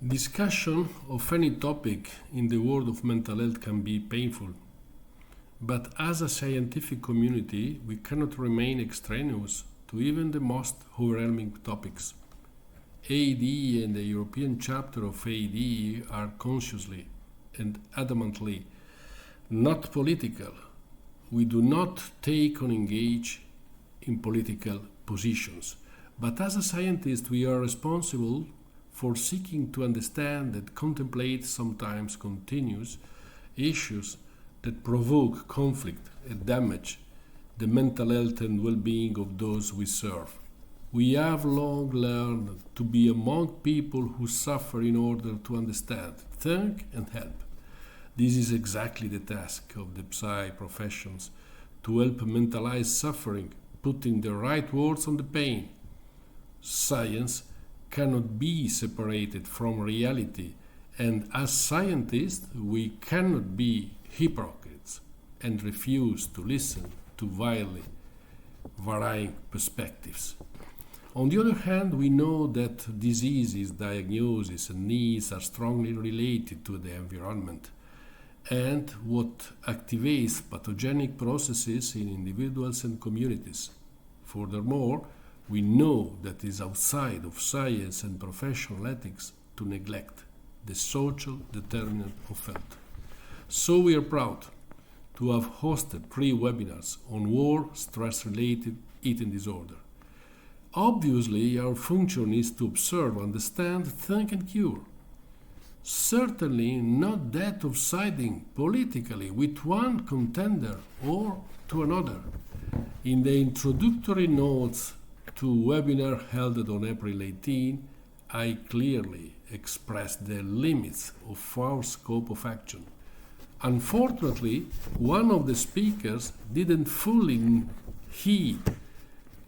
Discussion of any topic in the world of mental health can be painful, but as a scientific community, we cannot remain extraneous to even the most overwhelming topics. AED and the European Chapter of AED are consciously and adamantly not political. We do not take or engage in political positions, but as a scientist, we are responsible for seeking to understand and contemplate sometimes continuous issues that provoke conflict and damage the mental health and well-being of those we serve. We have long learned to be among people who suffer in order to understand, think and help. This is exactly the task of the psy professions, to help mentalize suffering, putting the right words on the pain. Science cannot be separated from reality, and as scientists we cannot be hypocrites and refuse to listen to wildly varying perspectives. On the other hand, we know that diseases, diagnoses and needs are strongly related to the environment and what activates pathogenic processes in individuals and communities. Furthermore, we know that it is outside of science and professional ethics to neglect the social determinant of health. So we are proud to have hosted 3 webinars on war, stress-related eating disorder. Obviously, our function is to observe, understand, think and cure. Certainly not that of siding politically with one contender or to another. In the introductory notes to webinar held on April 18, I clearly expressed the limits of our scope of action. Unfortunately, one of the speakers didn't fully heed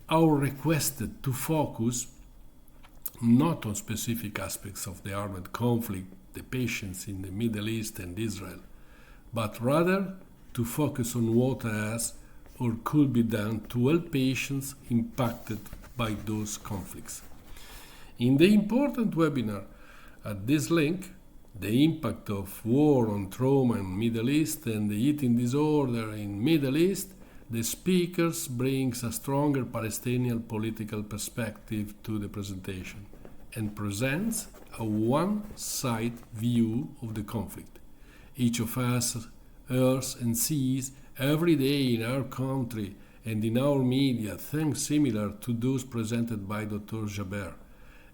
our request to focus not on specific aspects of the armed conflict, the patients in the Middle East and Israel, but rather to focus on what has or could be done to help patients impacted by those conflicts. In the important webinar at this link, the impact of war on trauma in Middle East and the eating disorder in Middle East, the speakers brings a stronger Palestinian political perspective to the presentation and presents a one-side view of the conflict. Each of us hears and sees every day in our country and in our media things similar to those presented by Dr. Jaber,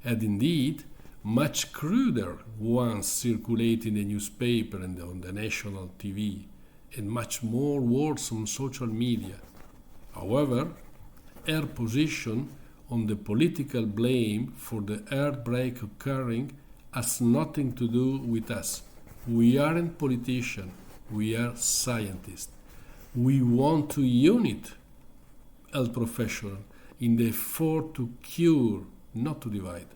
and indeed much cruder ones circulate in the newspaper and on the national TV, and much more words on social media. However, our position on the political blame for the earthquake occurring has nothing to do with us. We aren't politicians, we are scientists. We want to unite health professionals in the effort to cure, not to divide,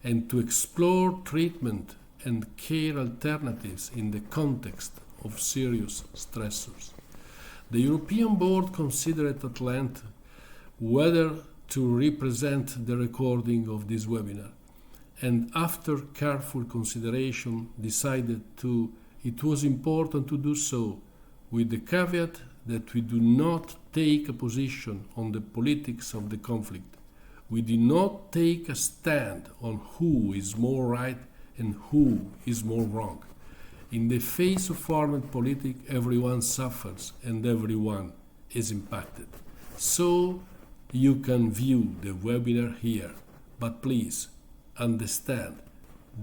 and to explore treatment and care alternatives in the context of serious stressors. The European Board considered at length whether to represent the recording of this webinar, and after careful consideration decided it was important to do so, with the caveat that we do not take a position on the politics of the conflict. We do not take a stand on who is more right and who is more wrong. In the face of armed politics, everyone suffers and everyone is impacted. So you can view the webinar here, but please understand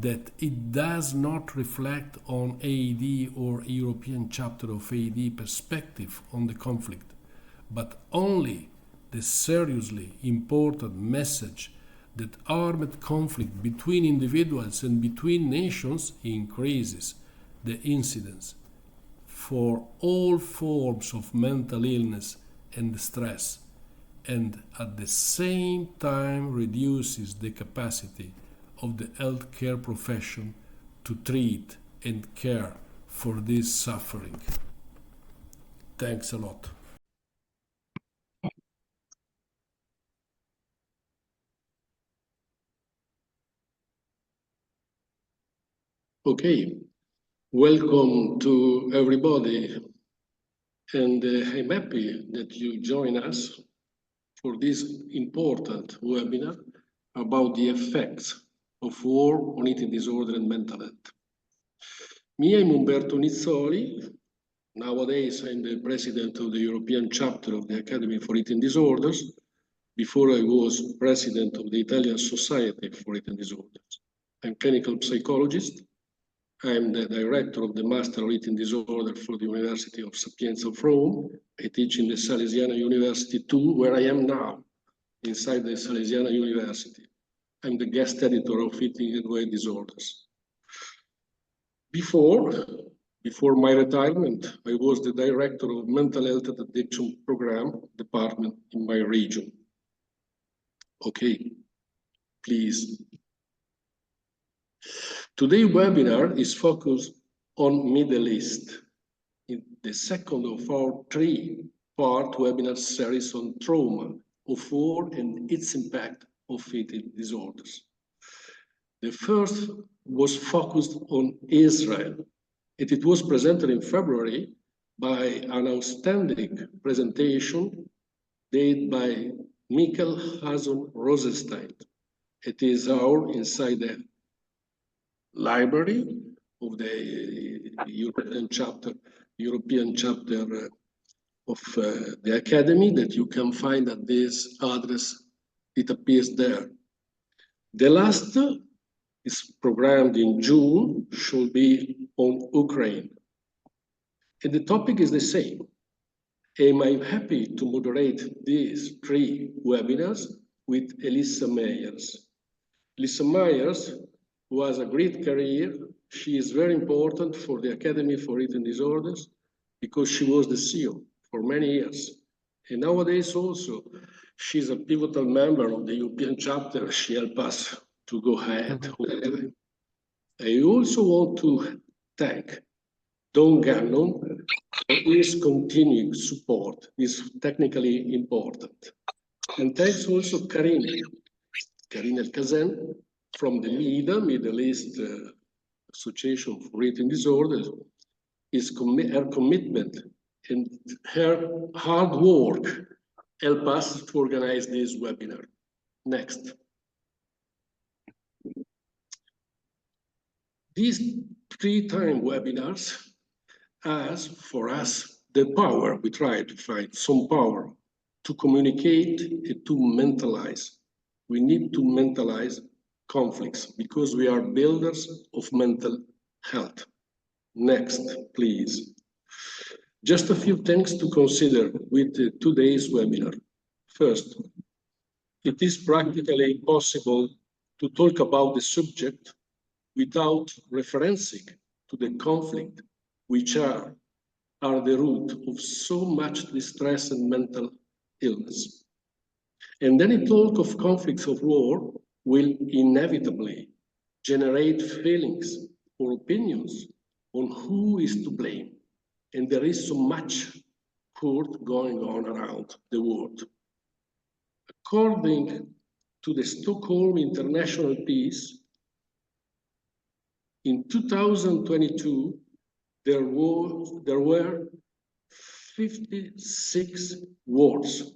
that it does not reflect on AED or European Chapter of AED perspective on the conflict, but only the seriously important message that armed conflict between individuals and between nations increases the incidence for all forms of mental illness and stress, and at the same time reduces the capacity of the healthcare profession to treat and care for this suffering. Thanks a lot. Okay, welcome to everybody, and I'm happy that you join us for this important webinar about the effects of war on eating disorder and mental health. Me, I'm Umberto Nizzoli. Nowadays, I'm the president of the European Chapter of the Academy for Eating Disorders. Before, I was president of the Italian Society for Eating Disorders. I'm clinical psychologist. I'm the director of the Master of Eating Disorder for the University of Sapienza of Rome. I teach in the Salesiana University too, where I am now, inside the Salesiana University. I'm the guest editor of Eating and Weight Disorders. Before my retirement, I was the director of Mental Health and Addiction Program department in my region. Okay, please. Today's webinar is focused on Middle East, in the second of our three-part webinar series on trauma of war and its impact on eating disorders. The first was focused on Israel, and it was presented in February by an outstanding presentation made by Michael Hazen Rosenstein. It is our inside the library of the European chapter of the Academy that you can find at this address. It appears there. The last is programmed in June, should be on Ukraine. And the topic is the same. And I'm happy to moderate these three webinars with Elissa Meyers. Elissa Meyers, who has a great career. She is very important for the Academy for Eating Disorders because she was the CEO for many years. And nowadays also, she's a pivotal member of the European chapter. She helped us to go ahead all the time. I also want to thank Don Gannon for his continuing support. Is technically important. And thanks also Karine El-Kazen, from the MIDA, Middle East Association for Eating Disorders, her commitment and her hard work help us to organize this webinar. Next. These three-time webinars has for us the power, we try to find some power to communicate and to mentalize. We need to mentalize conflicts because we are builders of mental health. Next, please. Just a few things to consider with today's webinar. First, it is practically impossible to talk about the subject without referencing to the conflict which are the root of so much distress and mental illness. And any talk of conflicts of war will inevitably generate feelings or opinions on who is to blame. And there is so much hurt going on around the world. According to the Stockholm International Peace, in 2022, there were 56 wars,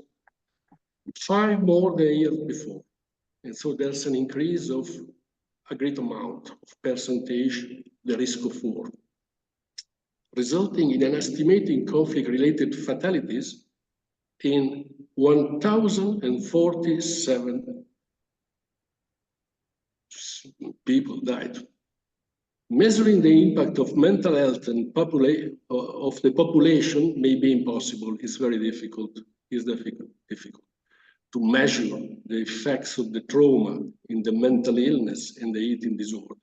5 more than the year before. And so there's an increase of a great amount of percentage, the risk of war, resulting in an estimating conflict-related fatalities in 1,047 people died. Measuring the impact of mental health and of the population may be impossible. It's very difficult. It's difficult to measure the effects of the trauma in the mental illness and the eating disorder.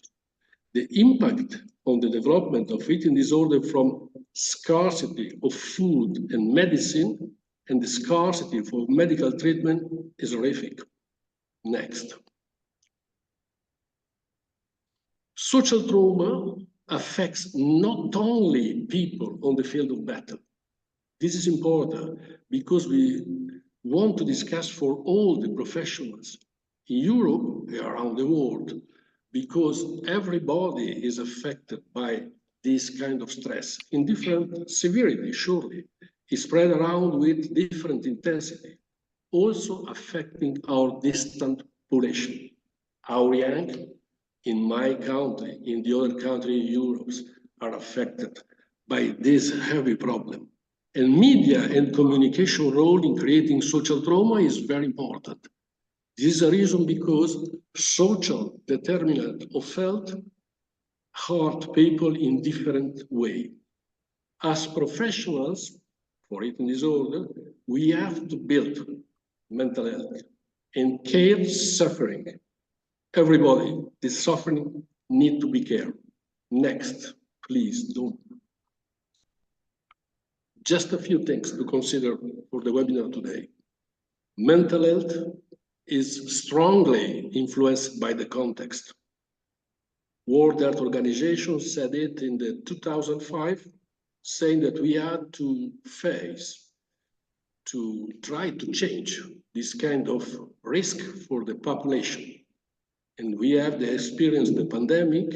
The impact on the development of eating disorder from scarcity of food and medicine and the scarcity for medical treatment is horrific. Next. Social trauma affects not only people on the field of battle. This is important because we want to discuss for all the professionals in Europe and around the world, because everybody is affected by this kind of stress in different severity, surely. It's spread around with different intensity, also affecting our distant population. Our young, in my country, in the other country in Europe, are affected by this heavy problem. And media and communication role in creating social trauma is very important. This is a reason because social determinant of health hurt people in different way. As professionals for eating disorder, we have to build mental health and care suffering. Everybody, this suffering need to be cared. Next, please don't. Just a few things to consider for the webinar today. Mental health is strongly influenced by the context. World Health Organization said it in the 2005, saying that we had to face, to try to change this kind of risk for the population. And we have the experience of the pandemic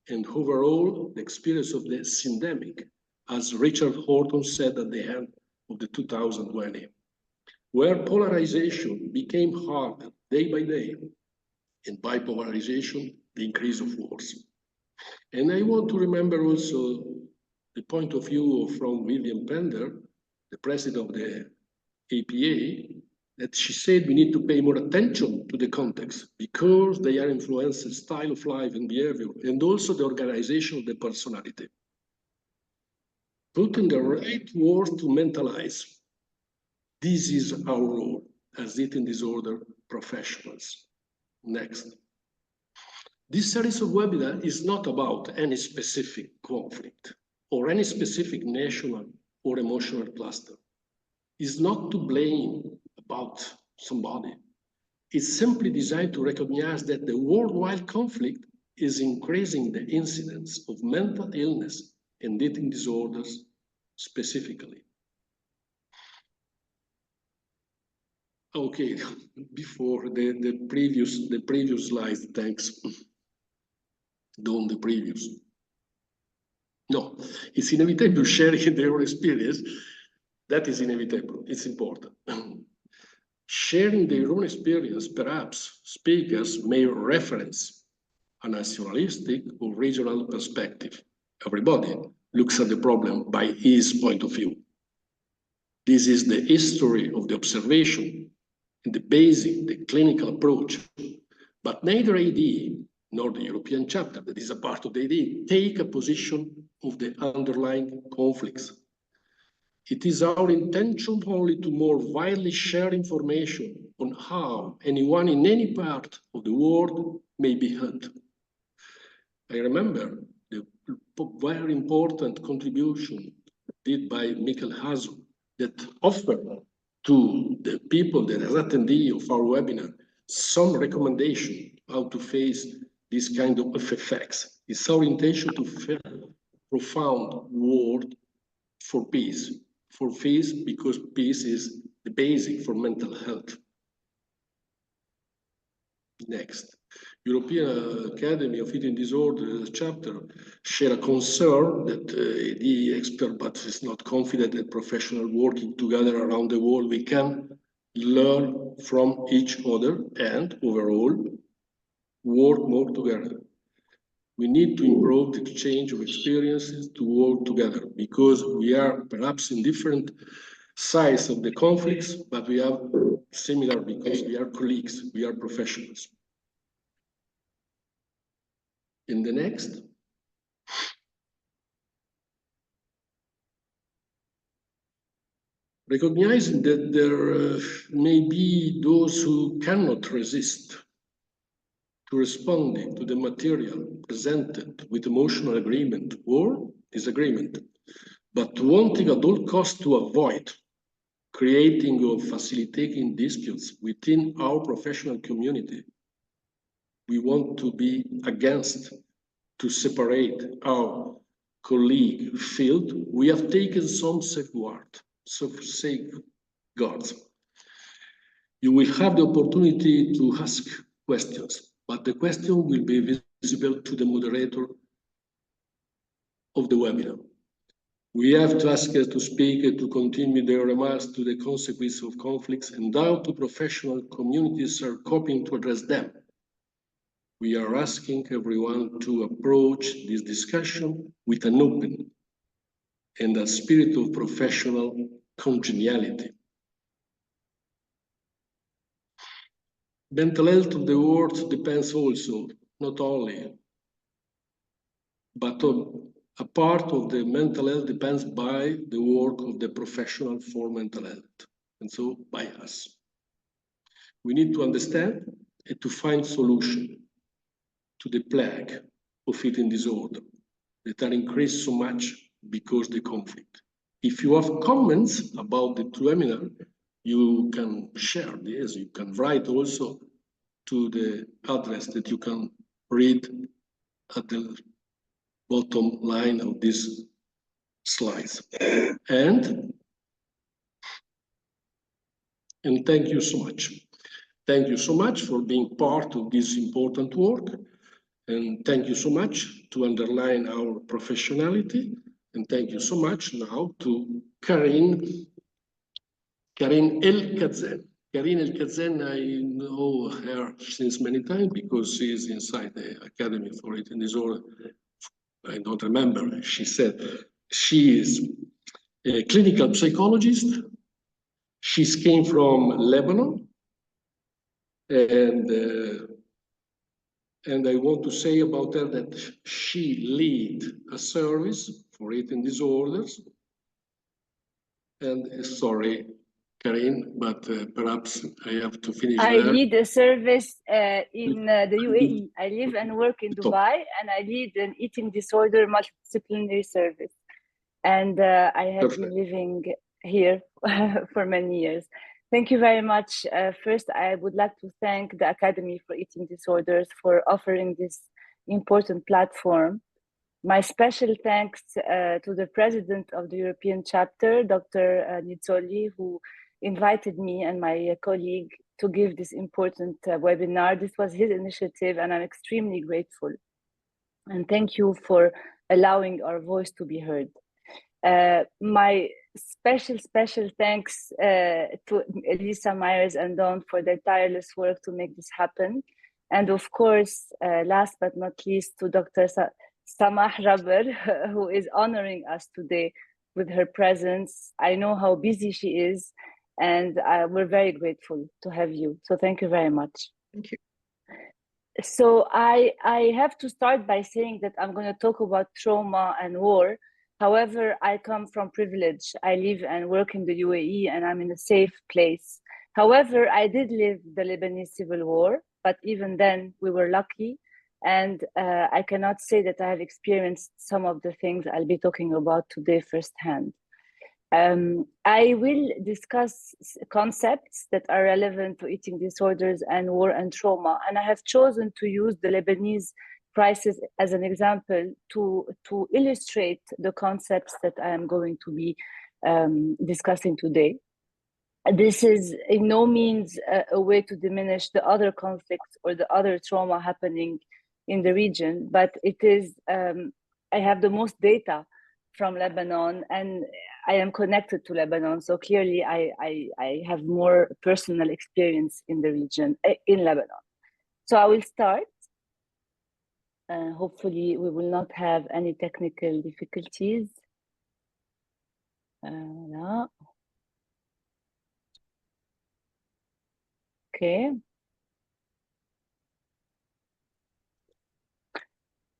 and overall the experience of the syndemic, as Richard Horton said at the end of the 2020, where polarization became harder day by day, and by polarization, the increase of wars. And I want to remember also the point of view from William Pender, the president of the APA, that she said we need to pay more attention to the context because they are influencing style of life and behavior, and also the organization of the personality. Putting the right word to mentalize. This is our role as eating disorder professionals. Next. This series of webinars is not about any specific conflict or any specific national or emotional cluster. It's not to blame about somebody. It's simply designed to recognize that the worldwide conflict is increasing the incidence of mental illness and eating disorders specifically. Okay, before the previous slides, thanks. Don't the previous. No, it's inevitable sharing their experience. That is inevitable, it's important. Sharing their own experience, perhaps speakers may reference a nationalistic or regional perspective. Everybody looks at the problem by his point of view. This is the history of the observation and the basic, the clinical approach. But neither AED nor the European chapter, that is a part of the AED, take a position of the underlying conflicts. It is our intention only to more widely share information on how anyone in any part of the world may be hurt. I remember the very important contribution did by Mikkel Hazu that offered to the people that are attendee of our webinar some recommendation how to face this kind of effects. It's our intention to feel profound word for peace. For peace, because peace is the basic for mental health. Next, European Academy of Eating Disorders chapter share a concern that the expert, but is not confident that professionals working together around the world, we can learn from each other and overall work more together. We need to improve the exchange of experiences to work together because we are perhaps in different sides of the conflicts, but we have similar because we are colleagues, we are professionals. In the next. Recognizing that there may be those who cannot resist to responding to the material presented with emotional agreement or disagreement, but wanting at all costs to avoid creating or facilitating disputes within our professional community. We want to be against to separate our colleague field. We have taken some safeguards. You will have the opportunity to ask questions, but the question will be visible to the moderator of the webinar. We have to ask to speak to continue their remarks to the consequences of conflicts and how to professional communities are coping to address them. We are asking everyone to approach this discussion with an open and a spirit of professional congeniality. Mental health of the world depends also, not only, but a part of the mental health depends by the work of the professional for mental health, and so by us. We need to understand and to find solution to the plague of eating disorder that are increased so much because the conflict. If you have comments about the webinar, you can share this, you can write also to the address that you can read at the bottom line of this slides. And thank you so much. Thank you so much for being part of this important work. And thank you so much to underline our professionality. And thank you so much now to Karine El-Kazen. Karine El-Kazen, I know her since many times because she is inside the Academy for Eating Disorder. I don't remember, she said she is a clinical psychologist. She came from Lebanon. And I want to say about her that she lead a service for eating disorders. And sorry, Karine, but perhaps I have to finish I there. lead a service in the UAE. I live and work in Dubai, and I lead an eating disorder multidisciplinary service. And I have been living here for many years. Thank you very much. First, I would like to thank the Academy for Eating Disorders for offering this important platform. My special thanks to the president of the European Chapter, Dr. Nizzoli, who invited me and my colleague to give this important webinar. This was his initiative, and I'm extremely grateful. And thank you for allowing our voice to be heard. My special thanks to Elisa Myers and Dawn for their tireless work to make this happen. And of course, last but not least, to Dr. Samah Raber, who is honoring us today with her presence. I know how busy she is, and we're very grateful to have you. So thank you very much. Thank you. So I have to start by saying that I'm going to talk about trauma and war. However, I come from privilege. I live and work in the UAE, and I'm in a safe place. However, I did live the Lebanese civil war, but even then we were lucky. And I cannot say that I have experienced some of the things I'll be talking about today firsthand. I will discuss concepts that are relevant to eating disorders and war and trauma. And I have chosen to use the Lebanese crisis as an example to illustrate the concepts that I am going to be discussing today. This is in no means a way to diminish the other conflicts or the other trauma happening in the region, but it is, I have the most data from Lebanon, and I am connected to Lebanon, so clearly I have more personal experience in the region, in Lebanon. So I will start. Hopefully we will not have any technical difficulties. No. Okay.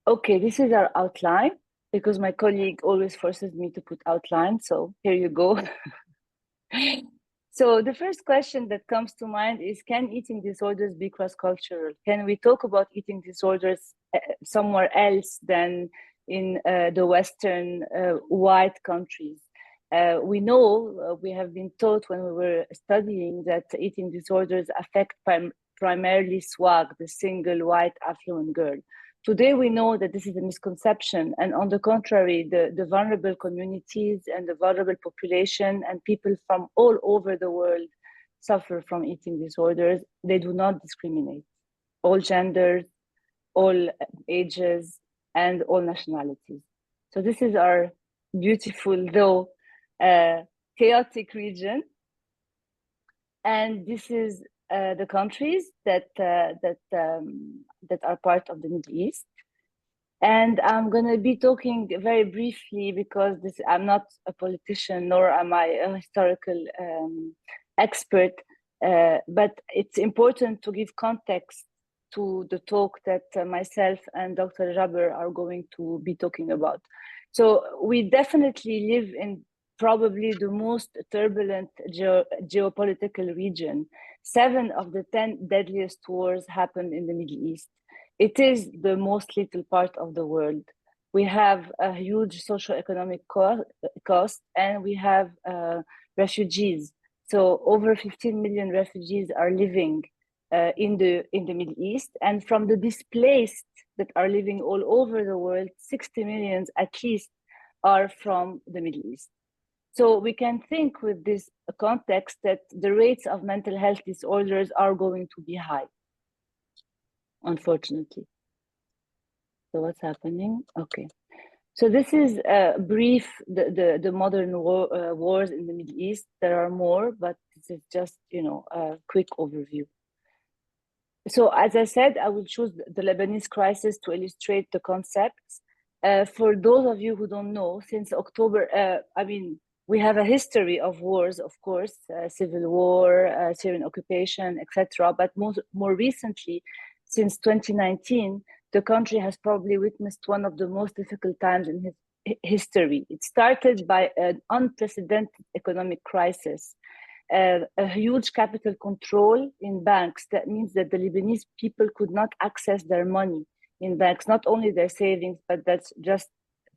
Okay, this is our outline, because my colleague always forces me to put outline, so here you go. So the first question that comes to mind is, can eating disorders be cross-cultural? Can we talk about eating disorders somewhere else than in the Western white countries? We know, we have been taught when we were studying that eating disorders affect primarily SWAG, the single white affluent girl. Today, we know that this is a misconception, and on the contrary, the vulnerable communities and the vulnerable population and people from all over the world suffer from eating disorders. They do not discriminate. All genders, all ages, and all nationalities. So this is our beautiful, though chaotic region. And this is the countries that are part of the Middle East. And I'm going to be talking very briefly because I'm not a politician, nor am I a historical expert, but it's important to give context to the talk that myself and Dr. Jaber are going to be talking about. So we definitely live in probably the most turbulent geopolitical region. 7 of the 10 deadliest wars happened in the Middle East. It is the most lethal part of the world. We have a huge socioeconomic cost, and we have refugees. So over 15 million refugees are living in the Middle East, and from the displaced that are living all over the world, 60 million at least are from the Middle East. So we can think with this context that the rates of mental health disorders are going to be high, unfortunately. So what's happening? Okay. So this is brief, the modern wars in the Middle East. There are more, but this is just, a quick overview. So as I said, I will choose the Lebanese crisis to illustrate the concepts. For those of you who don't know, since October, we have a history of wars, of course, civil war, Syrian occupation, etc. But more recently, since 2019, the country has probably witnessed one of the most difficult times in history. It started by an unprecedented economic crisis, a huge capital control in banks. That means that the Lebanese people could not access their money in banks, not only their savings, but that's just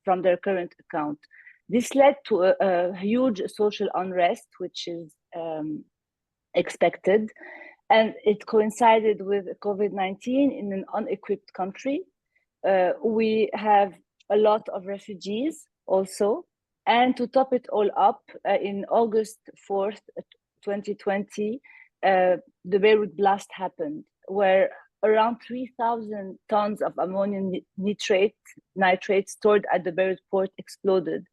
from their current account. This led to a huge social unrest, which is expected. And it coincided with COVID-19 in an unequipped country. We have a lot of refugees also. And to top it all up, in August 4th, 2020, the Beirut blast happened, where around 3,000 tons of ammonium nitrate stored at the Beirut port exploded.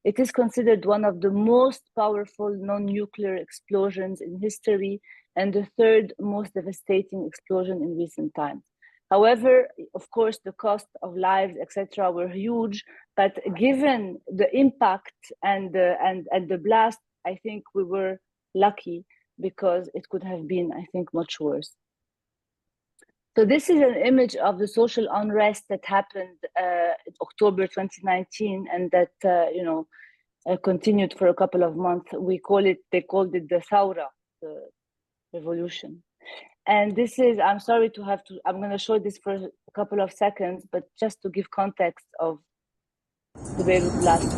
It is considered one of the most powerful non-nuclear explosions in history and the 3rd most devastating explosion in recent times. However, of course, the cost of lives, etc., were huge. But given the impact and the blast, I think we were lucky because it could have been, I think, much worse. So this is an image of the social unrest that happened in October 2019, and that continued for a couple of months. They called it the Thawra, the revolution. And this is, I'm going to show this for a couple of seconds, but just to give context of the Beirut blast.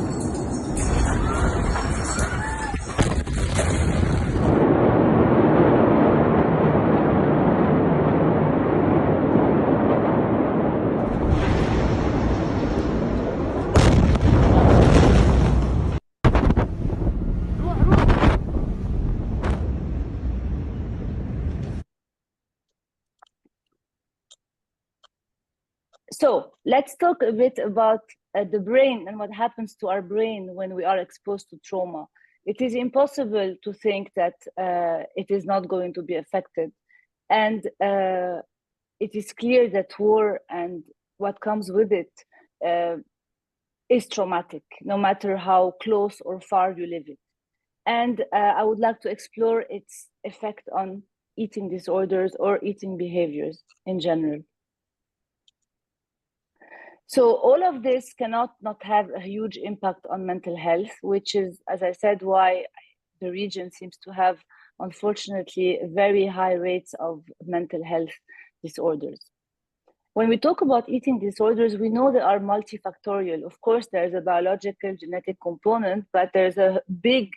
So let's talk a bit about the brain and what happens to our brain when we are exposed to trauma. It is impossible to think that it is not going to be affected. And it is clear that war and what comes with it is traumatic, no matter how close or far you live it. And I would like to explore its effect on eating disorders or eating behaviors in general. So all of this cannot not have a huge impact on mental health, which is, as I said, why the region seems to have, unfortunately, very high rates of mental health disorders. When we talk about eating disorders, we know they are multifactorial. Of course, there's a biological genetic component, but there's a big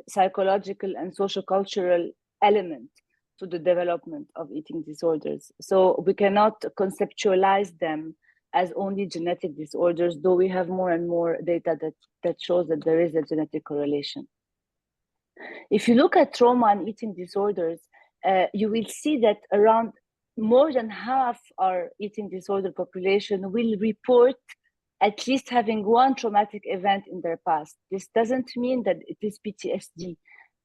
psychological and sociocultural element to the development of eating disorders. So we cannot conceptualize them as only genetic disorders, though we have more and more data that shows that there is a genetic correlation. If you look at trauma and eating disorders, you will see that around more than half our eating disorder population will report at least having one traumatic event in their past. This doesn't mean that it is PTSD,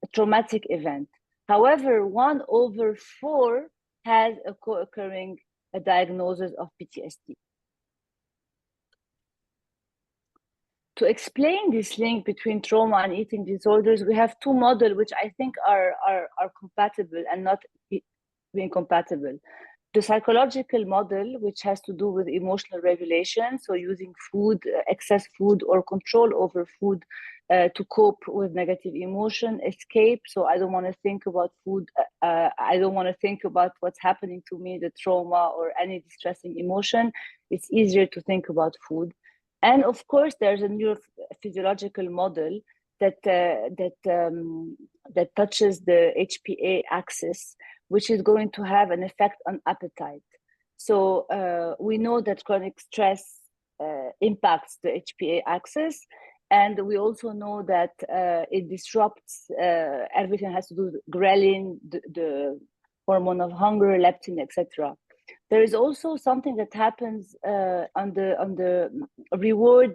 a traumatic event. However, 1/4 has a co-occurring diagnosis of PTSD. To explain this link between trauma and eating disorders, we have two models which I think are compatible and not incompatible. The psychological model, which has to do with emotional regulation, so using food, excess food, or control over food to cope with negative emotion, escape. So I don't want to think about food. I don't want to think about what's happening to me, the trauma or any distressing emotion. It's easier to think about food. And of course, there's a neurophysiological model that touches the HPA axis, which is going to have an effect on appetite. So we know that chronic stress impacts the HPA axis, and we also know that it disrupts everything that has to do with ghrelin, the hormone of hunger, leptin, etc. There is also something that happens on the reward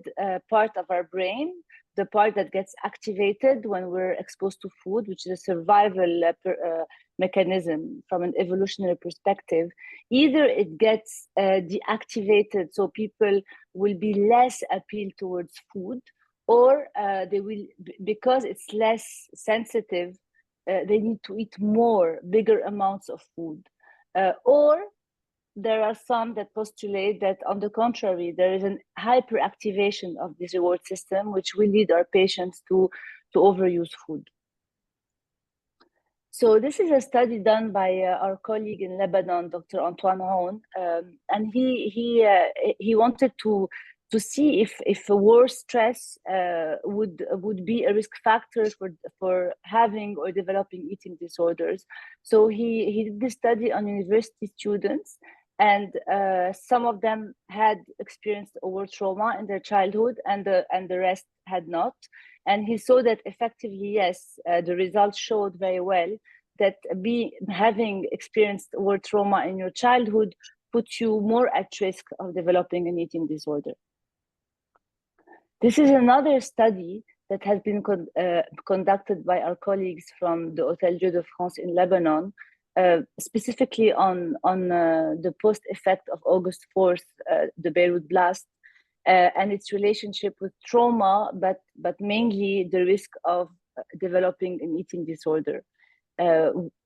part of our brain, the part that gets activated when we're exposed to food, which is a survival mechanism from an evolutionary perspective. Either it gets deactivated, so people will be less appealed towards food, or they will, because it's less sensitive, they need to eat more, bigger amounts of food. Or there are some that postulate that, on the contrary, there is an hyperactivation of this reward system, which will lead our patients to overuse food. So this is a study done by our colleague in Lebanon, Dr. Antoine Haon, and he wanted to see if a worse stress would be a risk factor for having or developing eating disorders. So he did this study on university students, and some of them had experienced a war trauma in their childhood, and the rest had not. And he saw that effectively, yes, the results showed very well that having experienced war trauma in your childhood puts you more at risk of developing an eating disorder. This is another study that has been conducted by our colleagues from the Hôtel Dieu de France in Lebanon, specifically on the post-effect of August 4th, the Beirut blast, and its relationship with trauma, but mainly the risk of developing an eating disorder.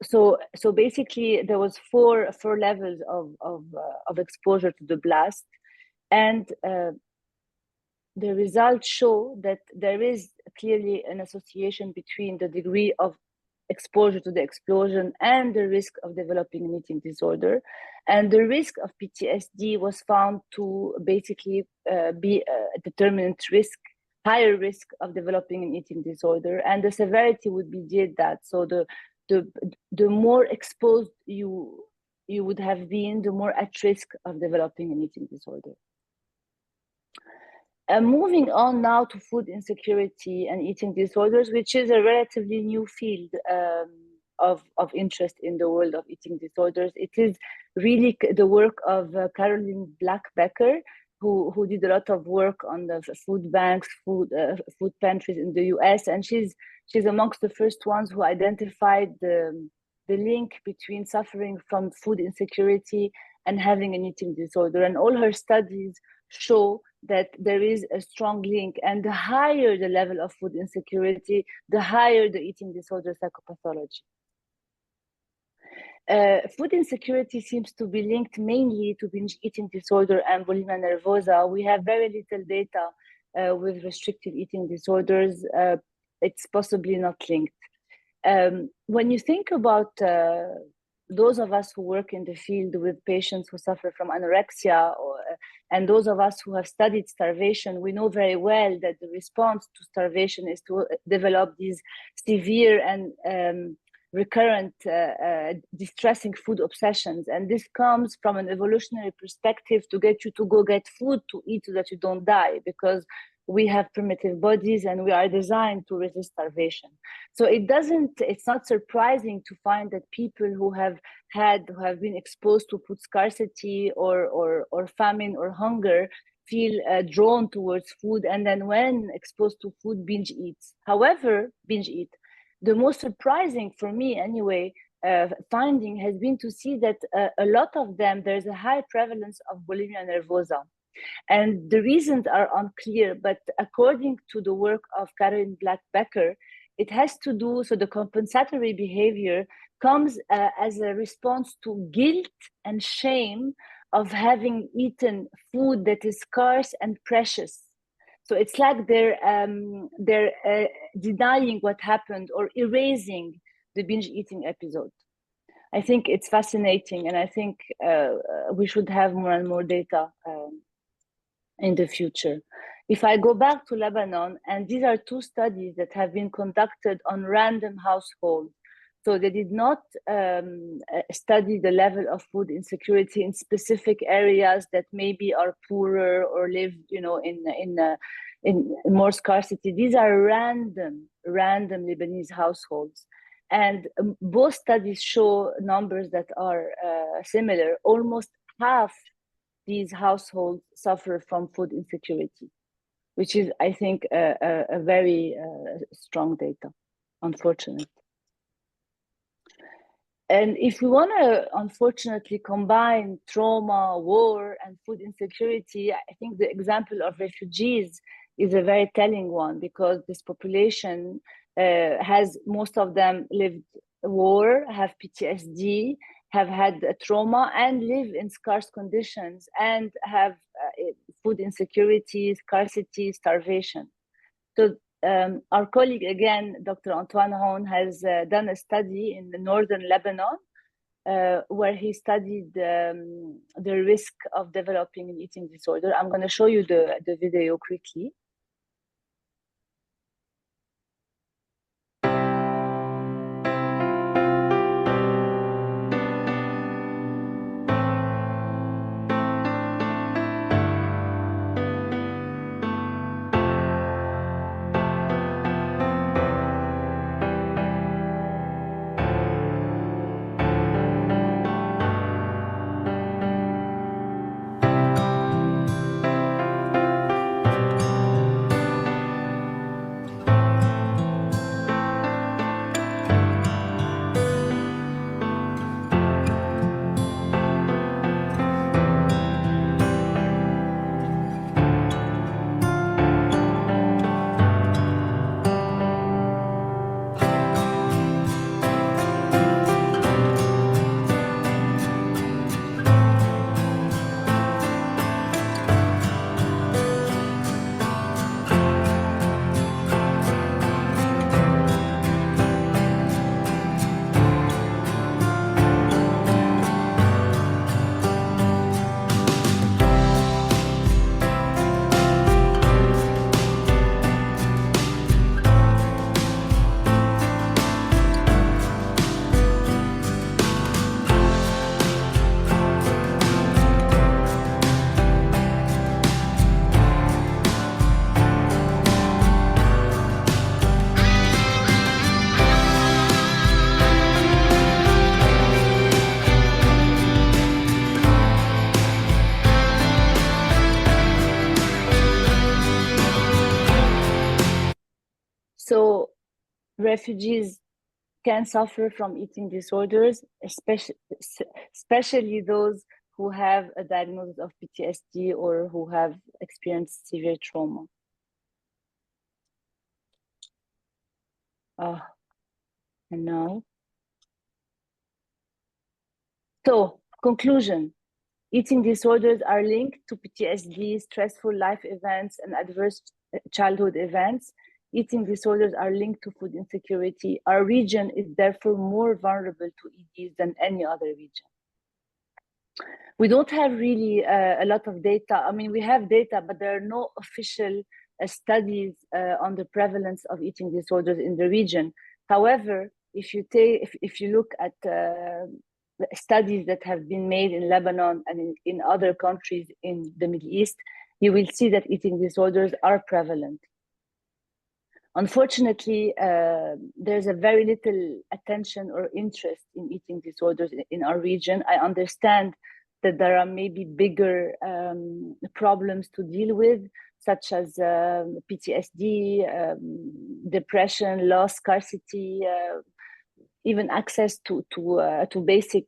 So basically, there was four levels of exposure to the blast, and the results show that there is clearly an association between the degree of exposure to the explosion and the risk of developing an eating disorder. And the risk of PTSD was found to basically be a determinant risk, higher risk of developing an eating disorder, and the severity would be that. So the more exposed you would have been, the more at risk of developing an eating disorder. Moving on now to food insecurity and eating disorders, which is a relatively new field of interest in the world of eating disorders. It is really the work of Caroline Black-Becker, who did a lot of work on the food banks, food pantries in the US, and she's amongst the first ones who identified the link between suffering from food insecurity and having an eating disorder. And all her studies show that there is a strong link, and the higher the level of food insecurity, the higher the eating disorder psychopathology. Food insecurity seems to be linked mainly to binge eating disorder and bulimia nervosa. We have very little data with restrictive eating disorders. It's possibly not linked. When you think about those of us who work in the field with patients who suffer from anorexia, and those of us who have studied starvation, we know very well that the response to starvation is to develop these severe and recurrent distressing food obsessions. And this comes from an evolutionary perspective to get you to go get food to eat so that you don't die. Because we have primitive bodies and we are designed to resist starvation. So it's not surprising to find that people who have been exposed to food scarcity or famine or hunger feel drawn towards food, and then when exposed to food, binge eat. The most surprising for me anyway finding has been to see that a lot of them, there's a high prevalence of bulimia nervosa. And the reasons are unclear, but according to the work of Caroline Black-Becker, it has to do, so the compensatory behavior comes as a response to guilt and shame of having eaten food that is scarce and precious. So it's like they're denying what happened or erasing the binge eating episode. I think it's fascinating, and I think we should have more and more data in the future. If I go back to Lebanon, and these are two studies that have been conducted on random households. So they did not study the level of food insecurity in specific areas that maybe are poorer or live, in more scarcity. These are random Lebanese households. And both studies show numbers that are similar. Almost half these households suffer from food insecurity, which is, I think, a very strong data, unfortunately. And if we want to, unfortunately, combine trauma, war, and food insecurity, I think the example of refugees is a very telling one, because this population most of them lived war, have PTSD, have had trauma, and live in scarce conditions, and have food insecurity, scarcity, starvation. So our colleague, again, Dr. Antoine Hone, has done a study in the northern Lebanon where he studied the risk of developing an eating disorder. I'm going to show you the video quickly. So refugees can suffer from eating disorders, especially those who have a diagnosis of PTSD or who have experienced severe trauma. And now. So, conclusion. Eating disorders are linked to PTSD, stressful life events, and adverse childhood events. Eating disorders are linked to food insecurity. Our region is therefore more vulnerable to EDs than any other region. We don't have really a lot of data. I mean, we have data, but there are no official studies on the prevalence of eating disorders in the region. However, if you look at studies that have been made in Lebanon and in other countries in the Middle East, you will see that eating disorders are prevalent. Unfortunately, there's a very little attention or interest in eating disorders in our region. I understand that there are maybe bigger problems to deal with, such as PTSD, depression, loss, scarcity, even access to basic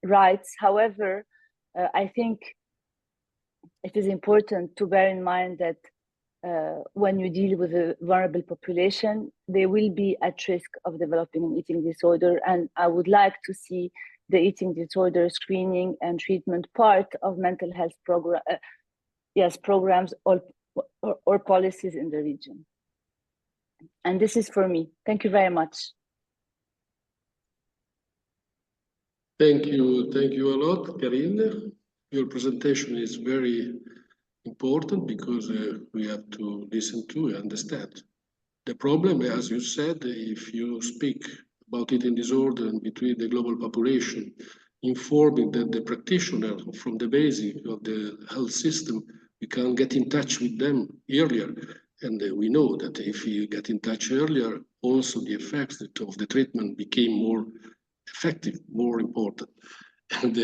rights. However, I think it is important to bear in mind that when you deal with a vulnerable population, they will be at risk of developing an eating disorder. And I would like to see the eating disorder screening and treatment part of mental health programs or policies in the region. And this is for me. Thank you very much. Thank you a lot, Karine. Your presentation is very important because we have to listen to and understand. The problem, as you said, if you speak about eating disorder and between the global population, informing the practitioner from the basic of the health system, we can get in touch with them earlier. And we know that if you get in touch earlier, also the effects of the treatment became more effective, more important. And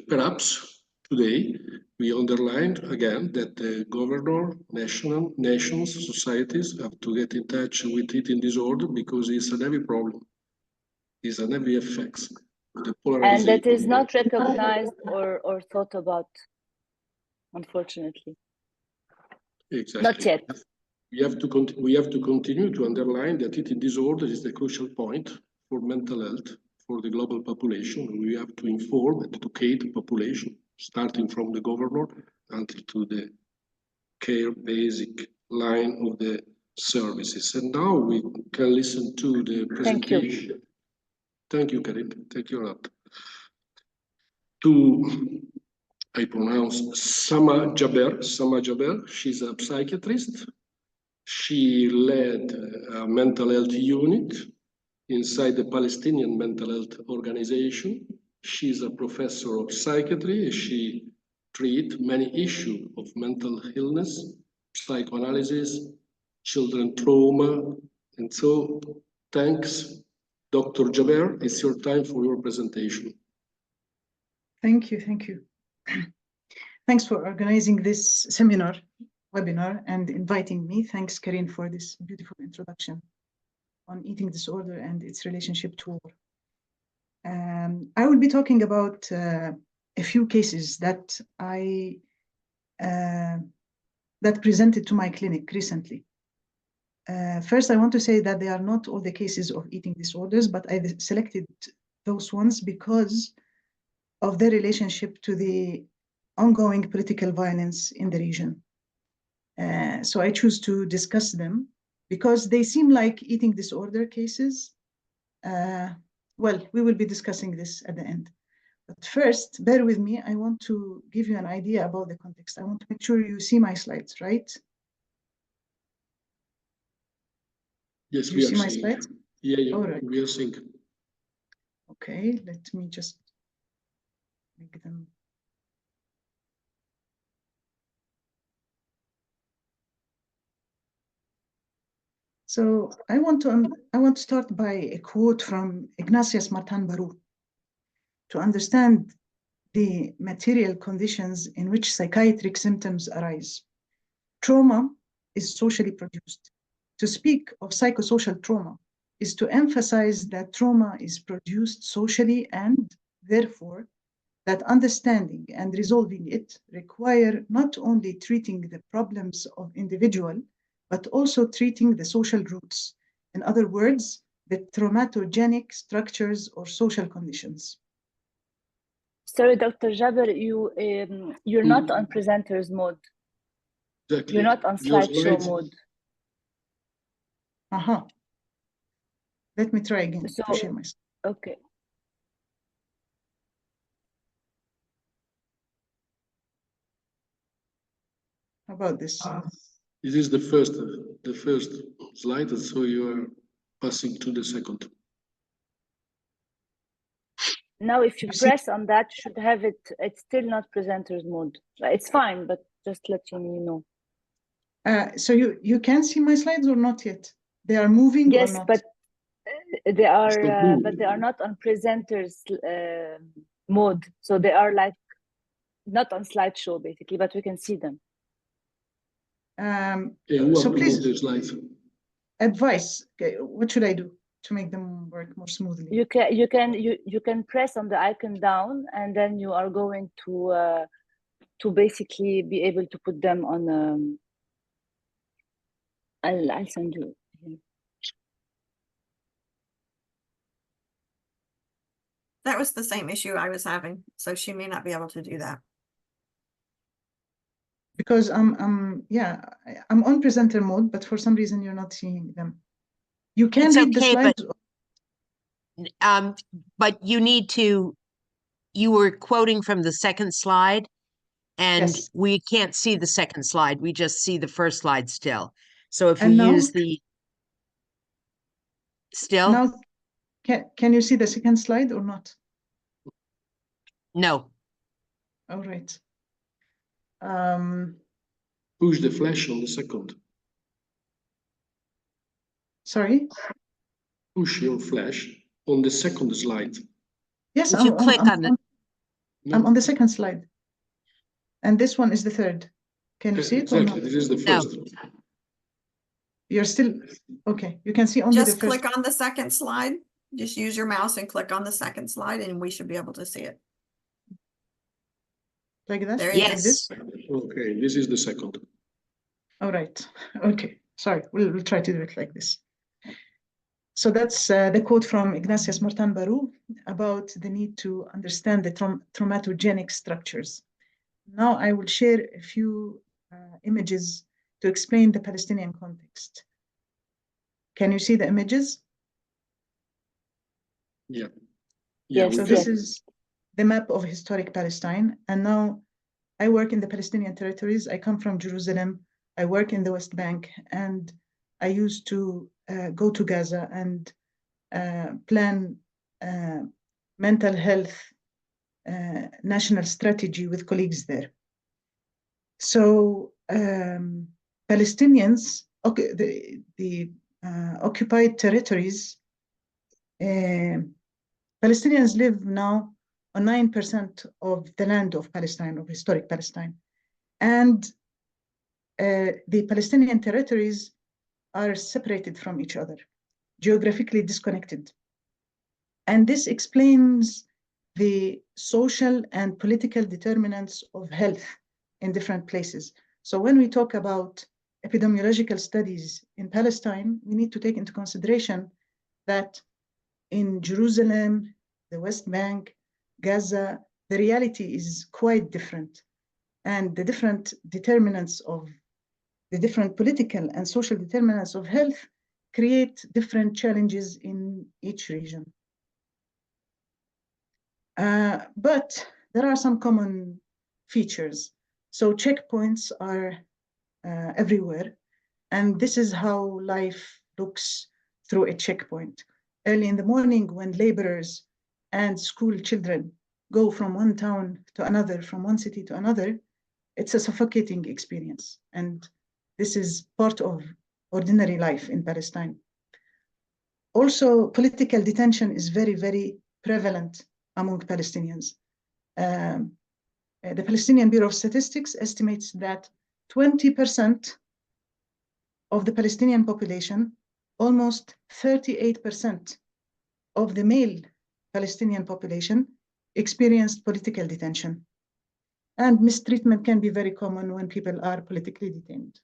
perhaps today, we underlined again that the governor, nations, societies have to get in touch with eating disorder because it's a heavy problem. It's a heavy effects. And that is not recognized or thought about, unfortunately. Exactly. Not yet. We have to continue to underline that eating disorder is the crucial point for mental health for the global population. We have to inform and educate the population, starting from the governor until to the care basic line of the services. And now we can listen to the presentation. Thank you, Karim. Thank you a lot. I pronounce Sama Jaber. She's a psychiatrist. She led a mental health unit inside the Palestinian Mental Health Organization. She's a professor of psychiatry. She treats many issues of mental illness, psychoanalysis, children trauma. And so, thanks, Dr. Jaber. It's your time for your presentation. Thank you. Thanks for organizing this webinar, and inviting me. Thanks, Karine, for this beautiful introduction on eating disorder and its relationship to war. I will be talking about a few cases that that presented to my clinic recently. First, I want to say that they are not all the cases of eating disorders, but I selected those ones because of their relationship to the ongoing political violence in the region. So I choose to discuss them because they seem like eating disorder cases. Well, we will be discussing this at the end. But first, bear with me. I want to give you an idea about the context. I want to make sure you see my slides, right? Yes, we see my slides? Yeah, all right. We are seeing. Okay, let me just make them. So I want to start by a quote from Ignatius Martin Barou to understand the material conditions in which psychiatric symptoms arise. Trauma is socially produced. To speak of psychosocial trauma is to emphasize that trauma is produced socially, and therefore that understanding and resolving it require not only treating the problems of individual, but also treating the social roots. In other words, the traumatogenic structures or social conditions. Sorry, Dr. Jaber, you're not on presenter's mode. Exactly. You're not on slideshow mode. Let me try again so, to share my screen. Okay. How about this? This is the first slide, so you are passing to the second. Now, if you press on that, you should have it. It's still not presenter's mode. It's fine, but Just letting you know. So you can see my slides or not yet? They are moving Yes, or not? but they are, Stop but they are not on presenters mode. So they are like not on slideshow basically, but we can see them. So please, the slides. advice. Okay, what should I do to make them work more smoothly? You can press on the icon down, and then you are going to basically be able to put them on. I'll send you. That was the same issue I was having, so she may not be able to do that. Because I'm on presenter mode, but for some reason you're not seeing them. You can It's read the okay, slides. but you need to, you were quoting from the second slide, and Yes. we can't see the second slide. We just see the first slide still. So if you And now- use the still, Now, can you see the second slide or not? no. All right. Push the flash on the second. Sorry. Push your flash on the second slide. Yes, If you click on the, I'm on the second slide. And this one is the third. Can you see it or Exactly. not? This is the No. first. You're still, okay. You can see only Just the first. click on the second slide. Just use your mouse and click on the second slide and we should be able to see it. Like that? There you go. Like this? Okay, this is the second. All right. Okay. Sorry. We'll try to do it like this. So that's the quote from Ignatius Martin Barou about the need to understand the traumatogenic structures. Now I will share a few images to explain the Palestinian context. Can you see the images? Yeah. Yes, So this is the map of historic Palestine. And now I work in the Palestinian territories. I come from Jerusalem. I work in the West Bank. And I used to go to Gaza and plan mental health national strategy with colleagues there. So Palestinians, the occupied territories, Palestinians live now on 9% of the land of Palestine, of historic Palestine. And the Palestinian territories are separated from each other, geographically disconnected. And this explains the social and political determinants of health in different places. So when we talk about epidemiological studies in Palestine, we need to take into consideration that in Jerusalem, the West Bank, Gaza, the reality is quite different. And the different determinants of the different political and social determinants of health create different challenges in each region. But there are some common features. So checkpoints are everywhere. And this is how life looks through a checkpoint. Early in the morning, when laborers and school children go from one town to another, from one city to another, it's a suffocating experience. And this is part of ordinary life in Palestine. Also, political detention is very, very prevalent among Palestinians. The Palestinian Bureau of Statistics estimates that 20% of the Palestinian population, almost 38% of the male Palestinian population experienced political detention. And mistreatment can be very common when people are politically detained.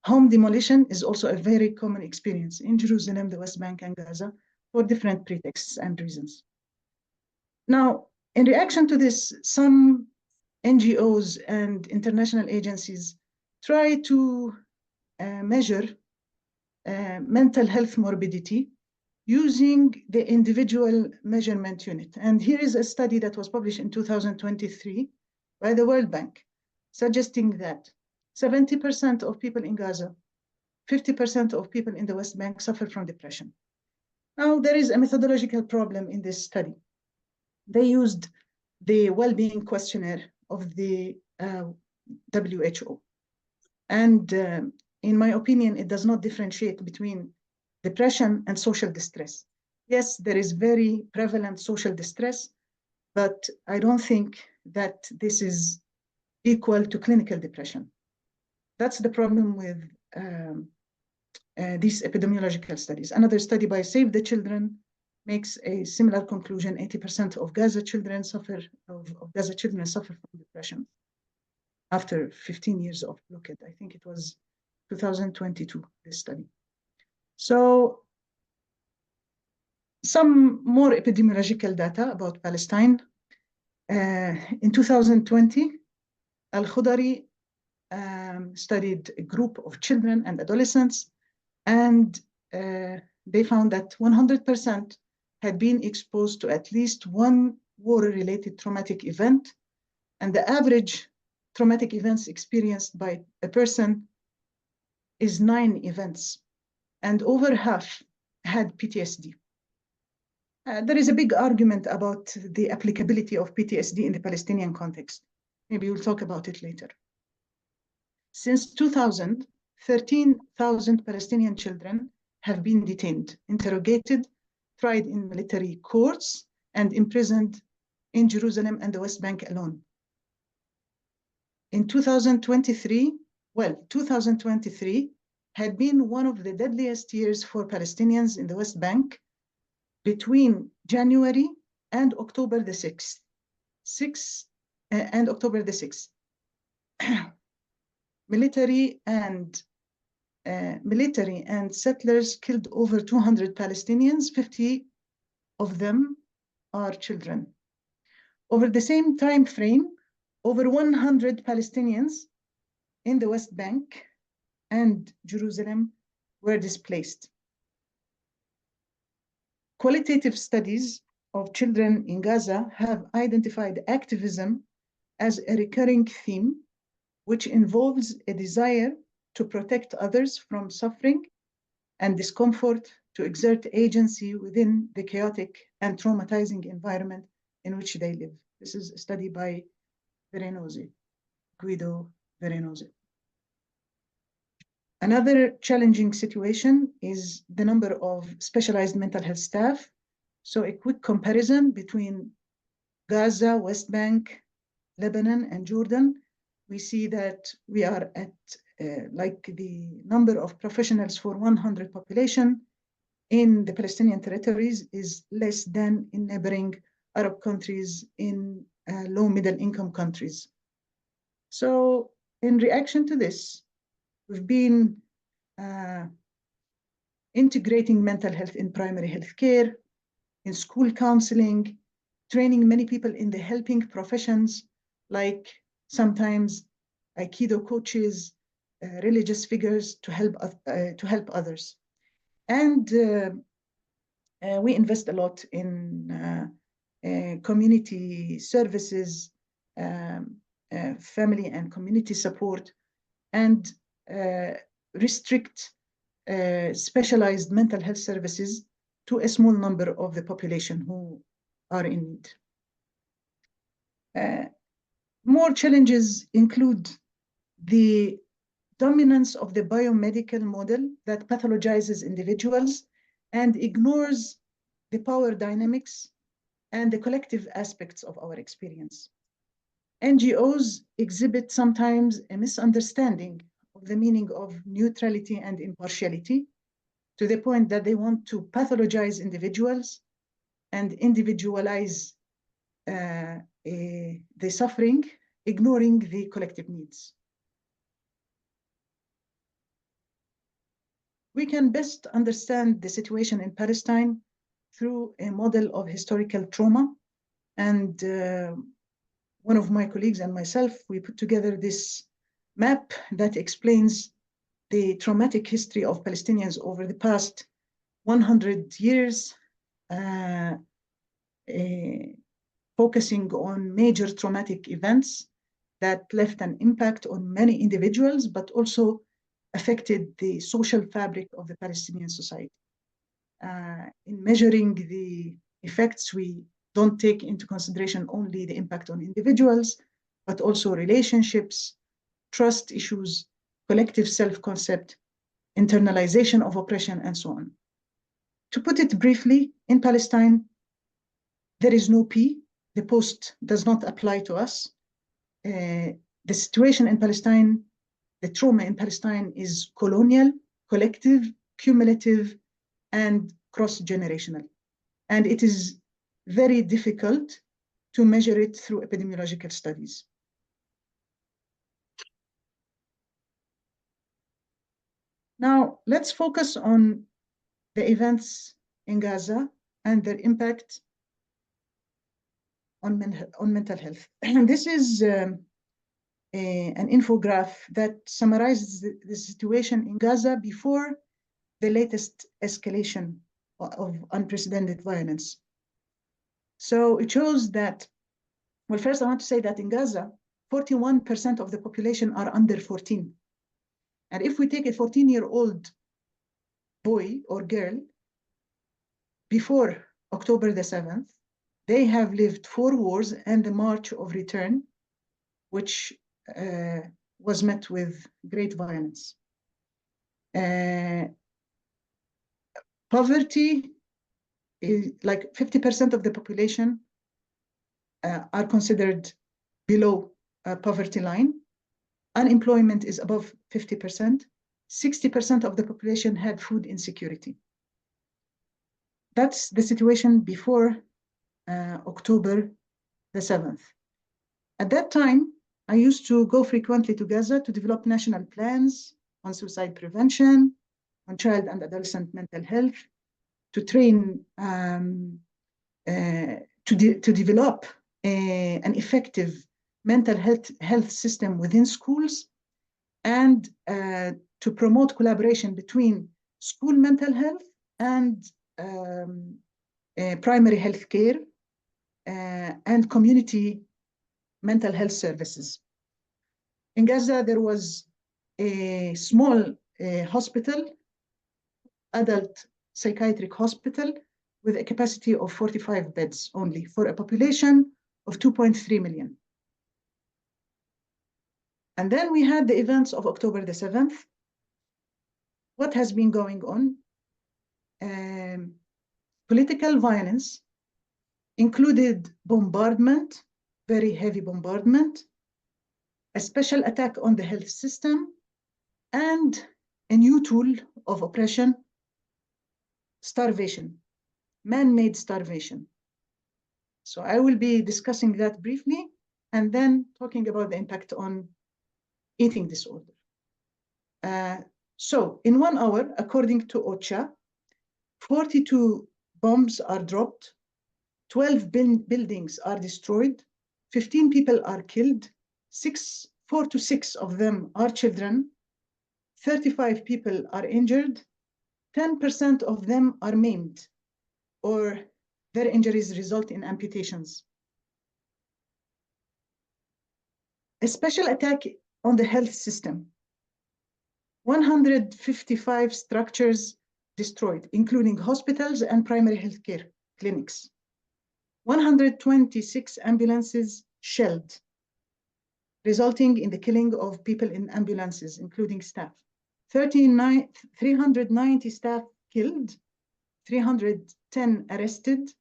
Home demolition is also a very common experience in Jerusalem, the West Bank, and Gaza for different pretexts and reasons. Now, in reaction to this, some NGOs and international agencies try to measure mental health morbidity using the individual measurement unit. And here is a study that was published in 2023 by the World Bank, suggesting that 70% of people in Gaza, 50% of people in the West Bank suffer from depression. Now, there is a methodological problem in this study. They used the well-being questionnaire of the WHO. And in my opinion, it does not differentiate between depression and social distress. Yes, there is very prevalent social distress, but I don't think that this is equal to clinical depression. That's the problem with these epidemiological studies. Another study by Save the Children makes a similar conclusion. 80% of Gaza children suffer from depression after 15 years of blockade. I think it was 2022, this study. So some more epidemiological data about Palestine. In 2020, Al-Khudari studied a group of children and adolescents, and they found that 100% had been exposed to at least one war-related traumatic event, and the average traumatic events experienced by a person is 9 events, and over half had PTSD. There is a big argument about the applicability of PTSD in the Palestinian context. Maybe we'll talk about it later. Since 2000, 13,000 Palestinian children have been detained, interrogated, tried in military courts, and imprisoned in Jerusalem and the West Bank alone. In 2023, 2023 had been one of the deadliest years for Palestinians in the West Bank between January and October the 6th. Military and settlers killed over 200 Palestinians, 50 of them are children. Over the same time frame, over 100 Palestinians in the West Bank and Jerusalem were displaced. Qualitative studies of children in Gaza have identified activism as a recurring theme, which involves a desire to protect others from suffering and discomfort, to exert agency within the chaotic and traumatizing environment in which they live. This is a study by Guido Veronese. Another challenging situation is the number of specialized mental health staff. So a quick comparison between Gaza, West Bank, Lebanon, and Jordan, we see that we are at like the number of professionals for 100 population in the Palestinian territories is less than in neighboring Arab countries, in low middle income countries. So in reaction to this, we've been integrating mental health in primary health care, in school counseling, training many people in the helping professions, like sometimes Aikido coaches, religious figures to help others. And we invest a lot in community services, family and community support, and restrict specialized mental health services to a small number of the population who are in need. More challenges include the dominance of the biomedical model that pathologizes individuals and ignores the power dynamics and the collective aspects of our experience. NGOs exhibit sometimes a misunderstanding of the meaning of neutrality and impartiality, to the point that they want to pathologize individuals and individualize the suffering, ignoring the collective needs. We can best understand the situation in Palestine through a model of historical trauma. And one of my colleagues and myself, we put together this map that explains the traumatic history of Palestinians over the past 100 years, focusing on major traumatic events that left an impact on many individuals, but also affected the social fabric of the Palestinian society. In measuring the effects, we don't take into consideration only the impact on individuals, but also relationships, trust issues, collective self-concept, internalization of oppression, and so on. To put it briefly, in Palestine, there is no P. The post does not apply to us. The situation in Palestine, the trauma in Palestine is colonial, collective, cumulative, and cross-generational. And it is very difficult to measure it through epidemiological studies. Now, let's focus on the events in Gaza and their impact on mental health. And this is an infographic that summarizes the situation in Gaza before the latest escalation of unprecedented violence. So it shows that, well, first I want to say that in Gaza, 41% of the population are under 14. And if we take a 14-year-old boy or girl, before October the 7th, they have lived 4 wars and the March of Return, which was met with great violence. Poverty is like 50% of the population are considered below poverty line. Unemployment is above 50%. 60% of the population had food insecurity. That's the situation before October the 7th. At that time, I used to go frequently to Gaza to develop national plans on suicide prevention, on child and adolescent mental health, to train, to develop an effective mental health system within schools, and to promote collaboration between school mental health and primary health care and community mental health services. In Gaza, there was a small hospital, adult psychiatric hospital, with a capacity of 45 beds only for a population of 2.3 million. And then we had the events of October the 7th. What has been going on? Political violence included bombardment, very heavy bombardment, a special attack on the health system, and a new tool of oppression, starvation, man-made starvation. So I will be discussing that briefly and then talking about the impact on eating disorder. So in 1 hour, according to OCHA, 42 bombs are dropped, 12 buildings are destroyed, 15 people are killed, 4 to 6 of them are children, 35 people are injured, 10% of them are maimed, or their injuries result in amputations. A special attack on the health system. 155 structures destroyed, including hospitals and primary health care clinics. 126 ambulances shelled, resulting in the killing of people in ambulances, including staff. 390 staff killed, 310 arrested,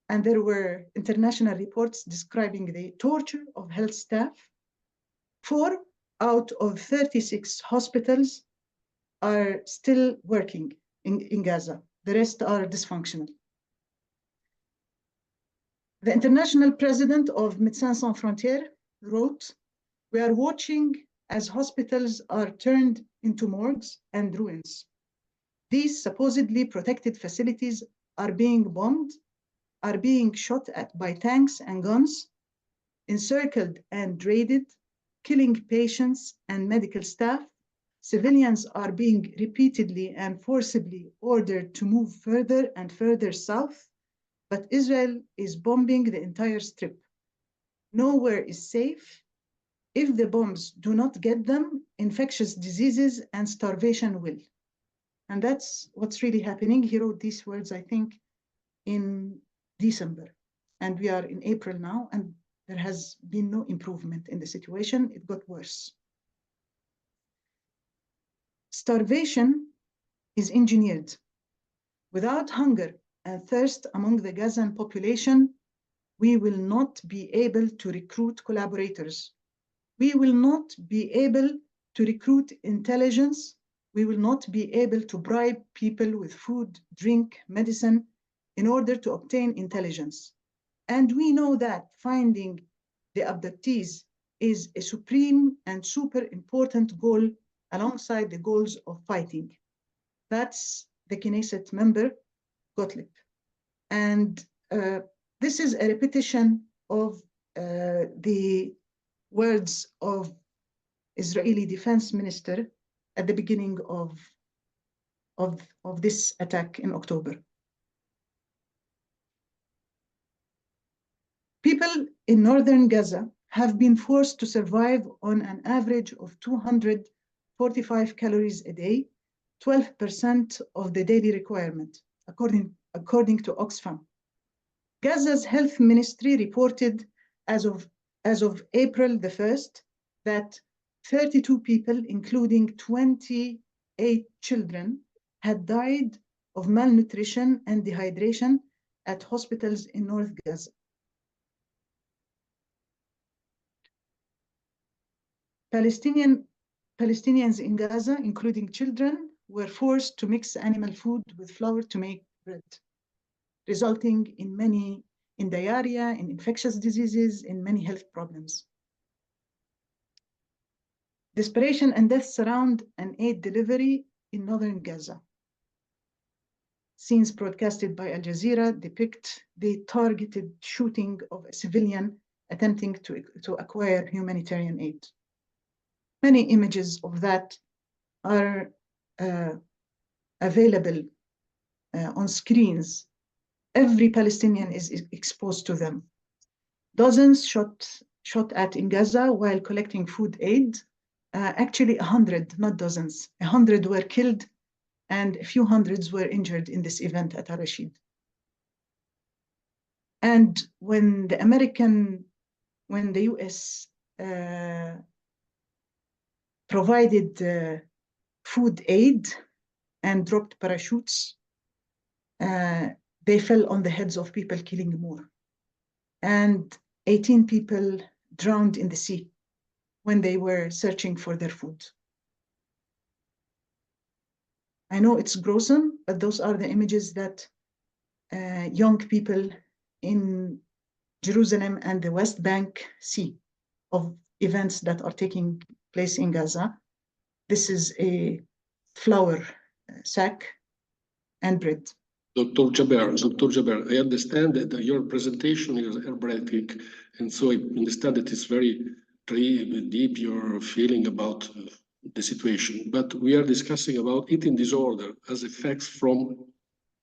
and there were international reports describing the torture of health staff. 4 out of 36 hospitals are still working in Gaza. The rest are dysfunctional. The international president of Médecins Sans Frontières wrote, "We are watching as hospitals are turned into morgues and ruins. These supposedly protected facilities are being bombed, are being shot at by tanks and guns, encircled and raided, killing patients and medical staff. Civilians are being repeatedly and forcibly ordered to move further and further south, but Israel is bombing the entire strip. Nowhere is safe. If the bombs do not get them, infectious diseases and starvation will." And that's what's really happening. He wrote these words, I think, in December. And we are in April now, and there has been no improvement in the situation. It got worse. starvation is engineered. Without hunger and thirst among the Gazan population, we will not be able to recruit collaborators. We will not be able to recruit intelligence. We will not be able to bribe people with food, drink, medicine in order to obtain intelligence. And we know that finding the abductees is a supreme and super important goal alongside the goals of fighting. That's the Knesset member, Gottlieb. And this is a repetition of the words of Israeli Defense Minister at the beginning of this attack in October. People in northern Gaza have been forced to survive on an average of 245 calories a day, 12% of the daily requirement, according to Oxfam. Gaza's health ministry reported as of April the 1st that 32 people, including 28 children, had died of malnutrition and dehydration at hospitals in North Gaza. Palestinians in Gaza, including children, were forced to mix animal food with flour to make bread, resulting in diarrhea, in infectious diseases, in many health problems. Desperation and death surround an aid delivery in northern Gaza. Scenes broadcasted by Al Jazeera depict the targeted shooting of a civilian attempting to acquire humanitarian aid. Many images of that are available on screens. Every Palestinian is exposed to them. Dozens shot at in Gaza while collecting food aid. Actually 100, not dozens. 100 were killed and a few hundreds were injured in this event at Al-Rashid. And when the US provided food aid and dropped parachutes, they fell on the heads of people, killing more. And 18 people drowned in the sea when they were searching for their food. I know it's gruesome, but those are the images that young people in Jerusalem and the West Bank see of events that are taking place in Gaza. This is a flour sack and bread. Dr. Jaber, I understand that your presentation is heartbreaking, and so I understand that it's very deep your feeling about the situation. But we are discussing about eating disorder as effects from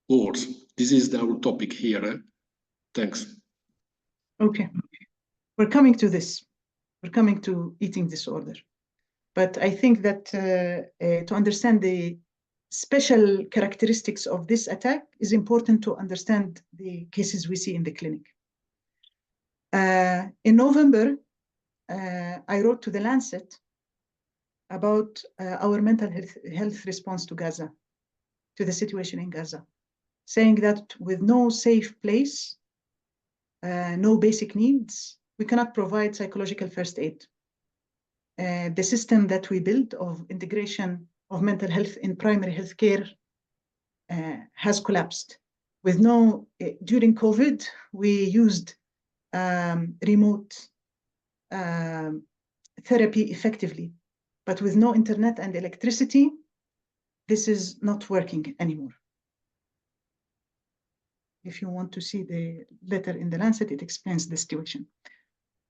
wars. This is our topic here. Eh? Thanks. Okay, we're coming to this. We're coming to eating disorder. But I think that to understand the special characteristics of this attack is important to understand the cases we see in the clinic. In November, I wrote to The Lancet about our mental health response to Gaza, to the situation in Gaza, saying that with no safe place, no basic needs, we cannot provide psychological first aid. The system that we built of integration of mental health in primary health care has collapsed. With during COVID, we used remote therapy effectively, but with no internet and electricity, this is not working anymore. If you want to see the letter in The Lancet, it explains the situation.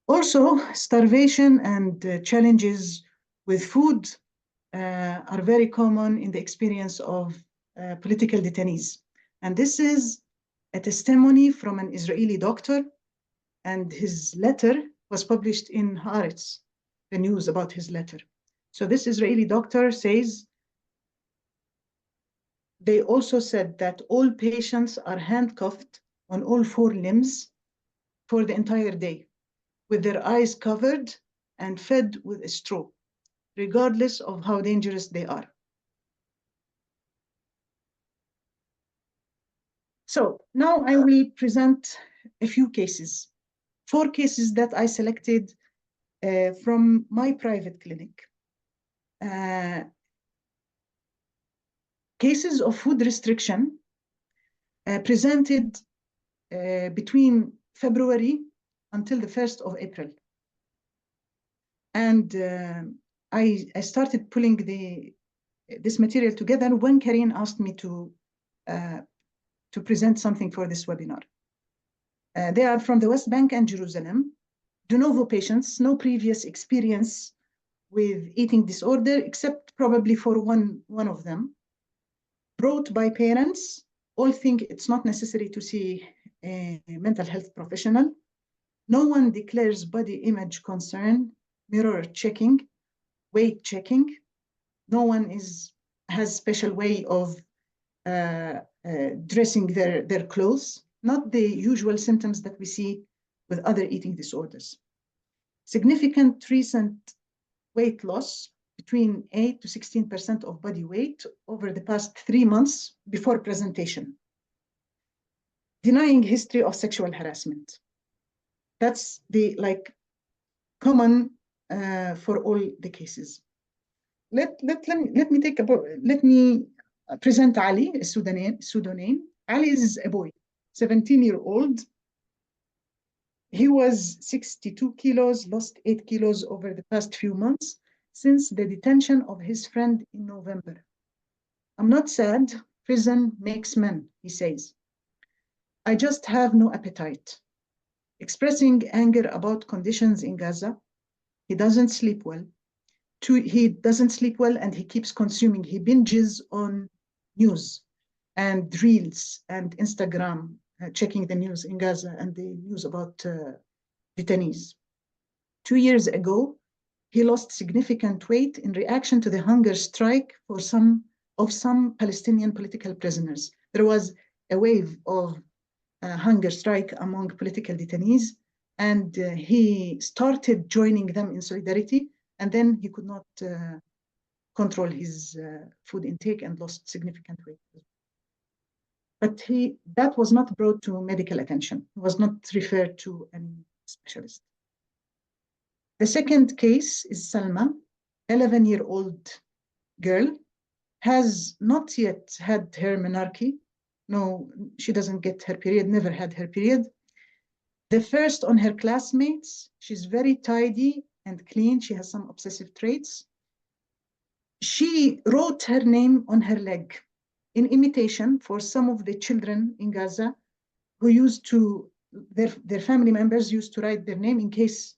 Also, starvation and challenges with food are very common in the experience of political detainees. And this is a testimony from an Israeli doctor, and his letter was published in Haaretz, the news about his letter. So this Israeli doctor says, they also said that all patients are handcuffed on all 4 limbs for the entire day, with their eyes covered and fed with a straw, regardless of how dangerous they are. So now I will present a few cases, 4 cases that I selected from my private clinic. Cases of food restriction presented between February until the 1st of April. And I started pulling this material together when Karine asked me to present something for this webinar. They are from the West Bank and Jerusalem, de novo patients, no previous experience with eating disorder, except probably for one of them, brought by parents, all think it's not necessary to see a mental health professional. No one declares body image concern, mirror checking, weight checking. No one has special way of dressing their clothes, not the usual symptoms that we see with other eating disorders. Significant recent weight loss between 8 to 16% of body weight over the past 3 months before presentation. Denying history of sexual harassment. That's the common for all the cases. Let me present Ali, a Sudanese. Ali is a boy, 17-year-old. He was 62 kilos, lost 8 kilos over the past few months since the detention of his friend in November. I'm not sad, prison makes men, he says. I just have no appetite. Expressing anger about conditions in Gaza. He doesn't sleep well. He doesn't sleep well and he keeps consuming. He binges on news and reels and Instagram, checking the news in Gaza and the news about detainees. 2 years ago, he lost significant weight in reaction to the hunger strike for some Palestinian political prisoners. There was a wave of hunger strike among political detainees, and he started joining them in solidarity, and then he could not control his food intake and lost significant weight. But that was not brought to medical attention. He was not referred to any specialist. The second case is Salma, 11-year-old girl, has not yet had her menarche. No, she doesn't get her period, never had her period. The first on her classmates, she's very tidy and clean. She has some obsessive traits. She wrote her name on her leg in imitation for some of the children in Gaza who used to, their family members used to write their name in case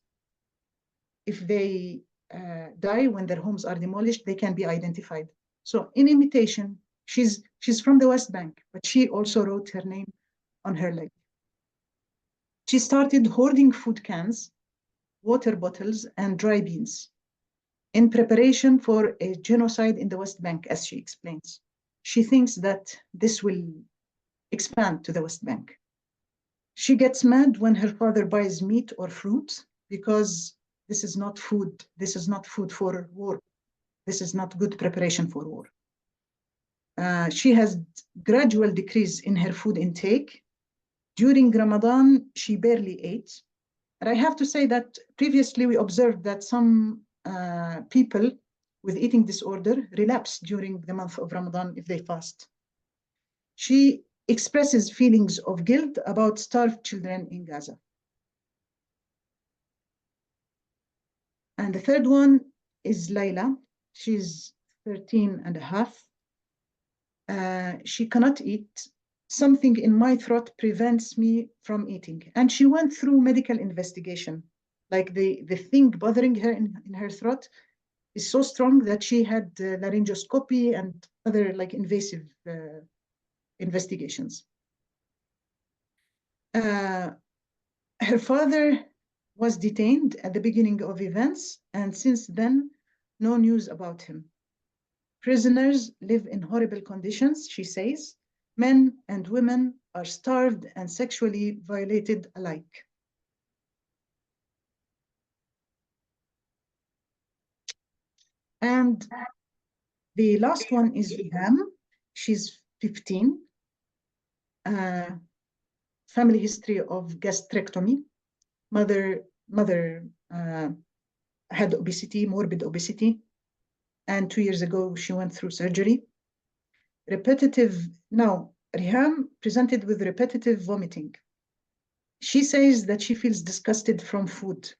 if they die when their homes are demolished, they can be identified. So in imitation, she's from the West Bank, but she also wrote her name on her leg. She started hoarding food cans, water bottles, and dry beans in preparation for a genocide in the West Bank, as she explains. She thinks that this will expand to the West Bank. She gets mad when her father buys meat or fruit because this is not food. This is not food for war. This is not good preparation for war. She has gradual decrease in her food intake. During Ramadan, she barely ate. And I have to say that previously we observed that some people with eating disorder relapse during the month of Ramadan if they fast. She expresses feelings of guilt about starved children in Gaza. And the third one is Layla. She's 13 and a half. She cannot eat. Something in my throat prevents me from eating. And she went through medical investigation. Like the thing bothering her in her throat is so strong that she had laryngoscopy and other invasive investigations. Her father was detained at the beginning of events, and since then, no news about him. Prisoners live in horrible conditions, she says. Men and women are starved and sexually violated alike. And the last one is Riham. She's 15. family history of gastrectomy. Mother had obesity, morbid obesity, and 2 years ago she went through surgery. Now Riham presented with repetitive vomiting. She says that she feels disgusted from food.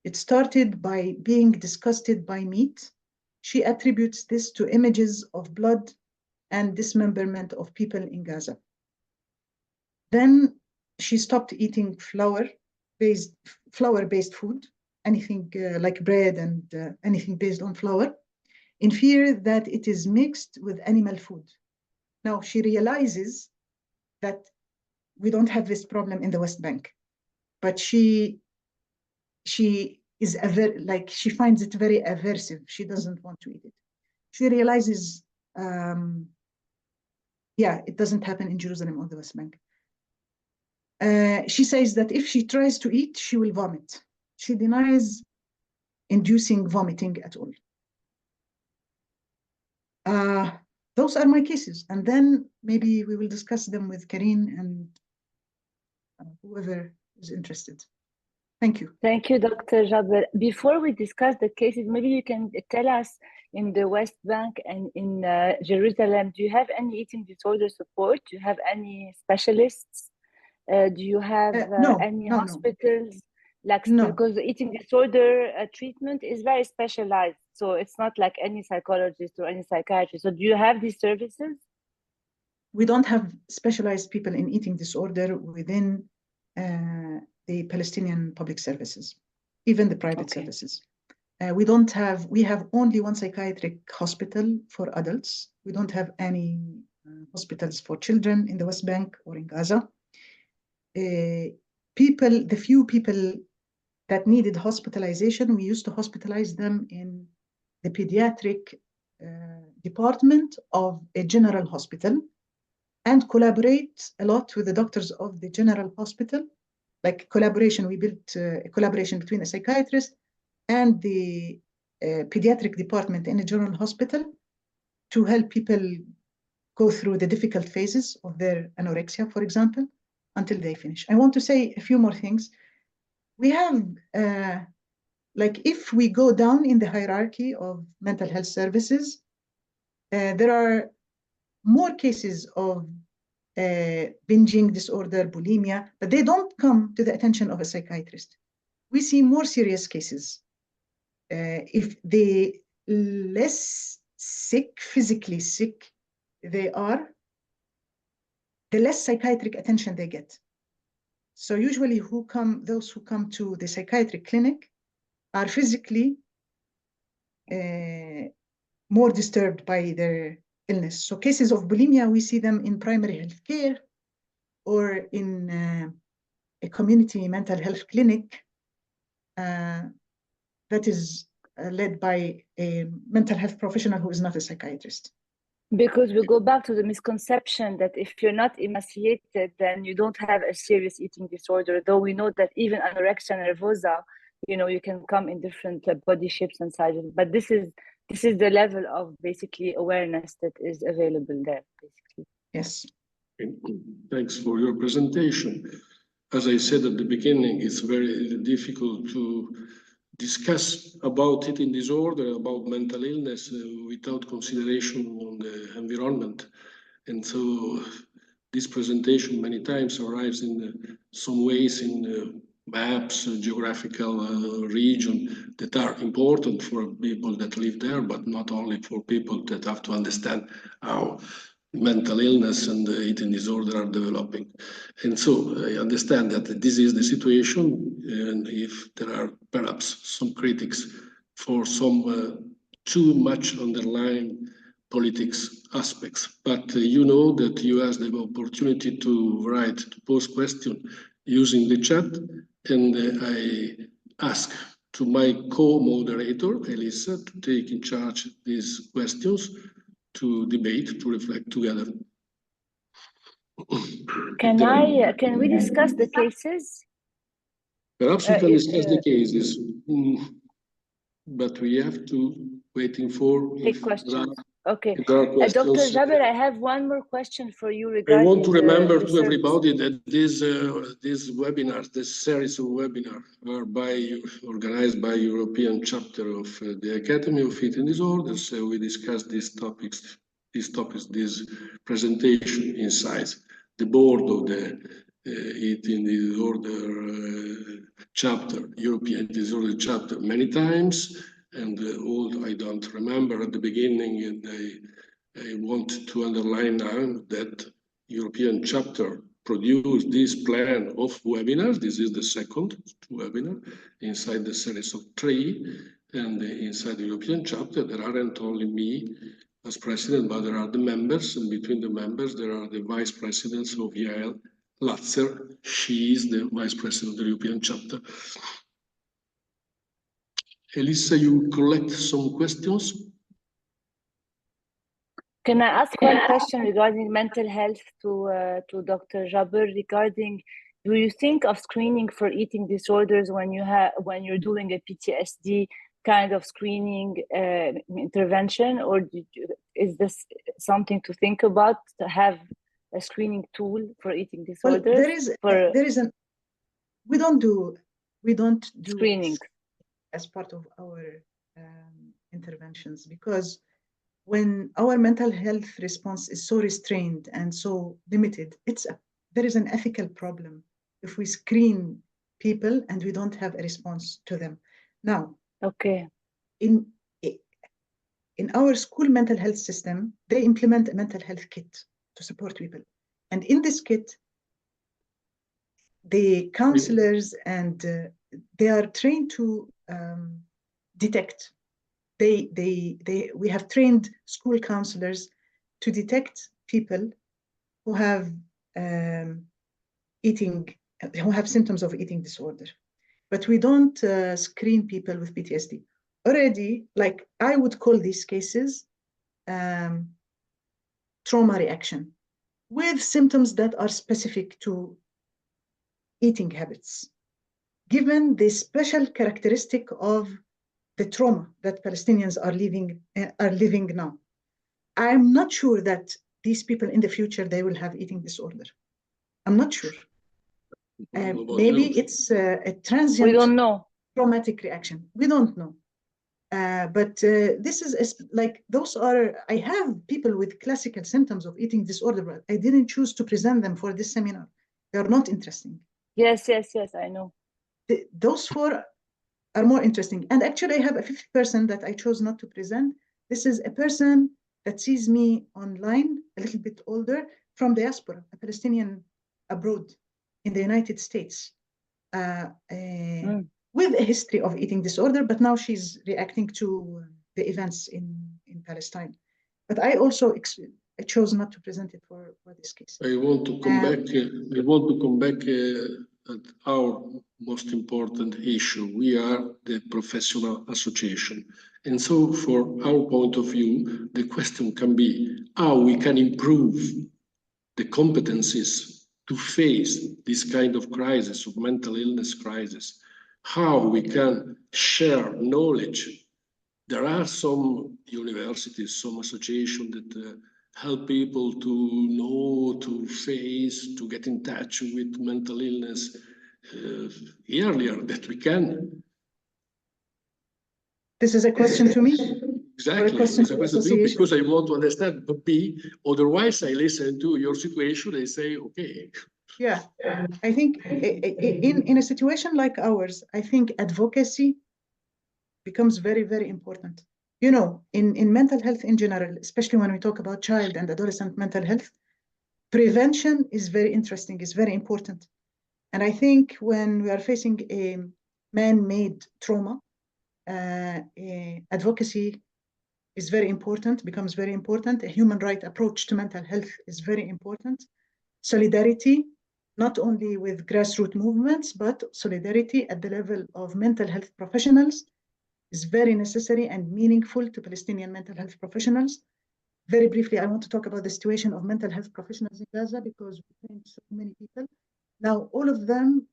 It started by being disgusted by meat. She attributes this to images of blood and dismemberment of people in Gaza. Then she stopped eating flour-based food, anything like bread and anything based on flour, in fear that it is mixed with animal food. Now she realizes that we don't have this problem in the West Bank, but she is she finds it very aversive. She doesn't want to eat it. She realizes, it doesn't happen in Jerusalem or the West Bank. She says that if she tries to eat, she will vomit. She denies inducing vomiting at all. Those are my cases. And then maybe we will discuss them with Karine and whoever is interested. Thank you. Thank you, Dr. Jabber. Before we discuss the cases, maybe you can tell us in the West Bank and in Jerusalem, do you have any eating disorder support? Do you have any specialists? Do you have any hospitals? No. Because the eating disorder treatment is very specialized. So it's not like any psychologist or any psychiatrist. So do you have these services? We don't have specialized people in eating disorder within the Palestinian public services, even the private services. We have only one psychiatric hospital for adults. We don't have any hospitals for children in the West Bank or in Gaza. The few people that needed hospitalization, we used to hospitalize them in the pediatric department of a general hospital and collaborate a lot with the doctors of the general hospital. Like collaboration, we built a collaboration between a psychiatrist and the pediatric department in a general hospital to help people go through the difficult phases of their anorexia, for example, until they finish. I want to say a few more things. We have, if we go down in the hierarchy of mental health services, there are more cases of binging disorder, bulimia, but they don't come to the attention of a psychiatrist. We see more serious cases. If the less sick, physically sick they are, the less psychiatric attention they get. So usually those who come to the psychiatric clinic are physically more disturbed by their illness. So cases of bulimia, we see them in primary health care or in a community mental health clinic that is led by a mental health professional who is not a psychiatrist. Because we go back to the misconception that if you're not emaciated, then you don't have a serious eating disorder, though we know that even anorexia nervosa, you can come in different body shapes and sizes. But this is the level of basically awareness that is available there, basically. Yes. Thanks for your presentation. As I said at the beginning, it's very difficult to discuss about eating disorder, about mental illness without consideration on the environment. And so this presentation many times arrives in some ways in maps, geographical region that are important for people that live there, but not only for people that have to understand how mental illness and eating disorder are developing. And so I understand that this is the situation, and if there are perhaps some critics for some too much underlying politics aspects, but you know that you have the opportunity to pose questions using the chat, and I ask to my co-moderator, Elisa, to take in charge these questions, to debate, to reflect together. Can we discuss the cases? Perhaps we can discuss the cases, but we have to waiting for take questions. Okay. There are Dr. questions. Jaber, I have one more question for you I regarding want to remember the to service. everybody that these webinars, this series of webinars, are organized by European Chapter of the Academy of Eating Disorders. We discussed these topics, this presentation inside the board of the Eating Disorder chapter, European Disorder chapter, many times, and all I don't remember at the beginning, and I want to underline now that European chapter produced this plan of webinars. This is the second webinar inside the series of 3. And inside the European chapter, there aren't only me as president, but there are the members. And between the members, there are the vice presidents of Yael Latzer. She is the vice president of the European chapter. Elisa, you collect some questions? Can I ask one question regarding mental health to Dr. Jaber regarding, do you think of screening for eating disorders when you're doing a PTSD kind of screening intervention, or is this something to think about, to have a screening tool for eating disorders? Well, there is we don't do screening as part of our interventions, because when our mental health response is so restrained and so limited, there is an ethical problem if we screen people and we don't have a response to them. Now, okay, in our school mental health system, they implement a mental health kit to support people. And in this kit, the counselors and they are trained to detect. We have trained school counselors to detect people who have symptoms of eating disorder, but we don't screen people with PTSD. Already, like I would call these cases trauma reaction with symptoms that are specific to eating habits, given the special characteristic of the trauma that Palestinians are living now. I'm not sure that these people in the future, they will have eating disorder. I'm not sure. Maybe it's a transient, we don't know, traumatic reaction. We don't know. But this is like, I have people with classical symptoms of eating disorder, but I didn't choose to present them for this seminar. They are not interesting. Yes, I know. Those 4 are more interesting. And actually, I have a 5th person that I chose not to present. This is a person that sees me online, a little bit older, from diaspora, a Palestinian abroad in the United States, with a history of eating disorder, but now she's reacting to the events in Palestine. But I also I chose not to present it for this case. I want to come back at our most important issue. We are the professional association. And so for our point of view, the question can be how we can improve the competencies to face this kind of crisis, of mental illness crisis, how we can share knowledge. There are some universities, some associations that help people to know, to face, to get in touch with mental illness earlier that we can. This is a question to me? Exactly, it's a question to you, because I want to understand, but otherwise I listen to your situation and say, okay. Yeah, I think in a situation like ours, I think advocacy becomes very, very important. You know, in mental health in general, especially when we talk about child and adolescent mental health, prevention is very interesting, is very important. And I think when we are facing a man-made trauma, advocacy is very important, becomes very important. A human right approach to mental health is very important. Solidarity, not only with grassroots movements, but solidarity at the level of mental health professionals is very necessary and meaningful to Palestinian mental health professionals. Very briefly, I want to talk about the situation of mental health professionals in Gaza, because we trained so many people. Now, all of them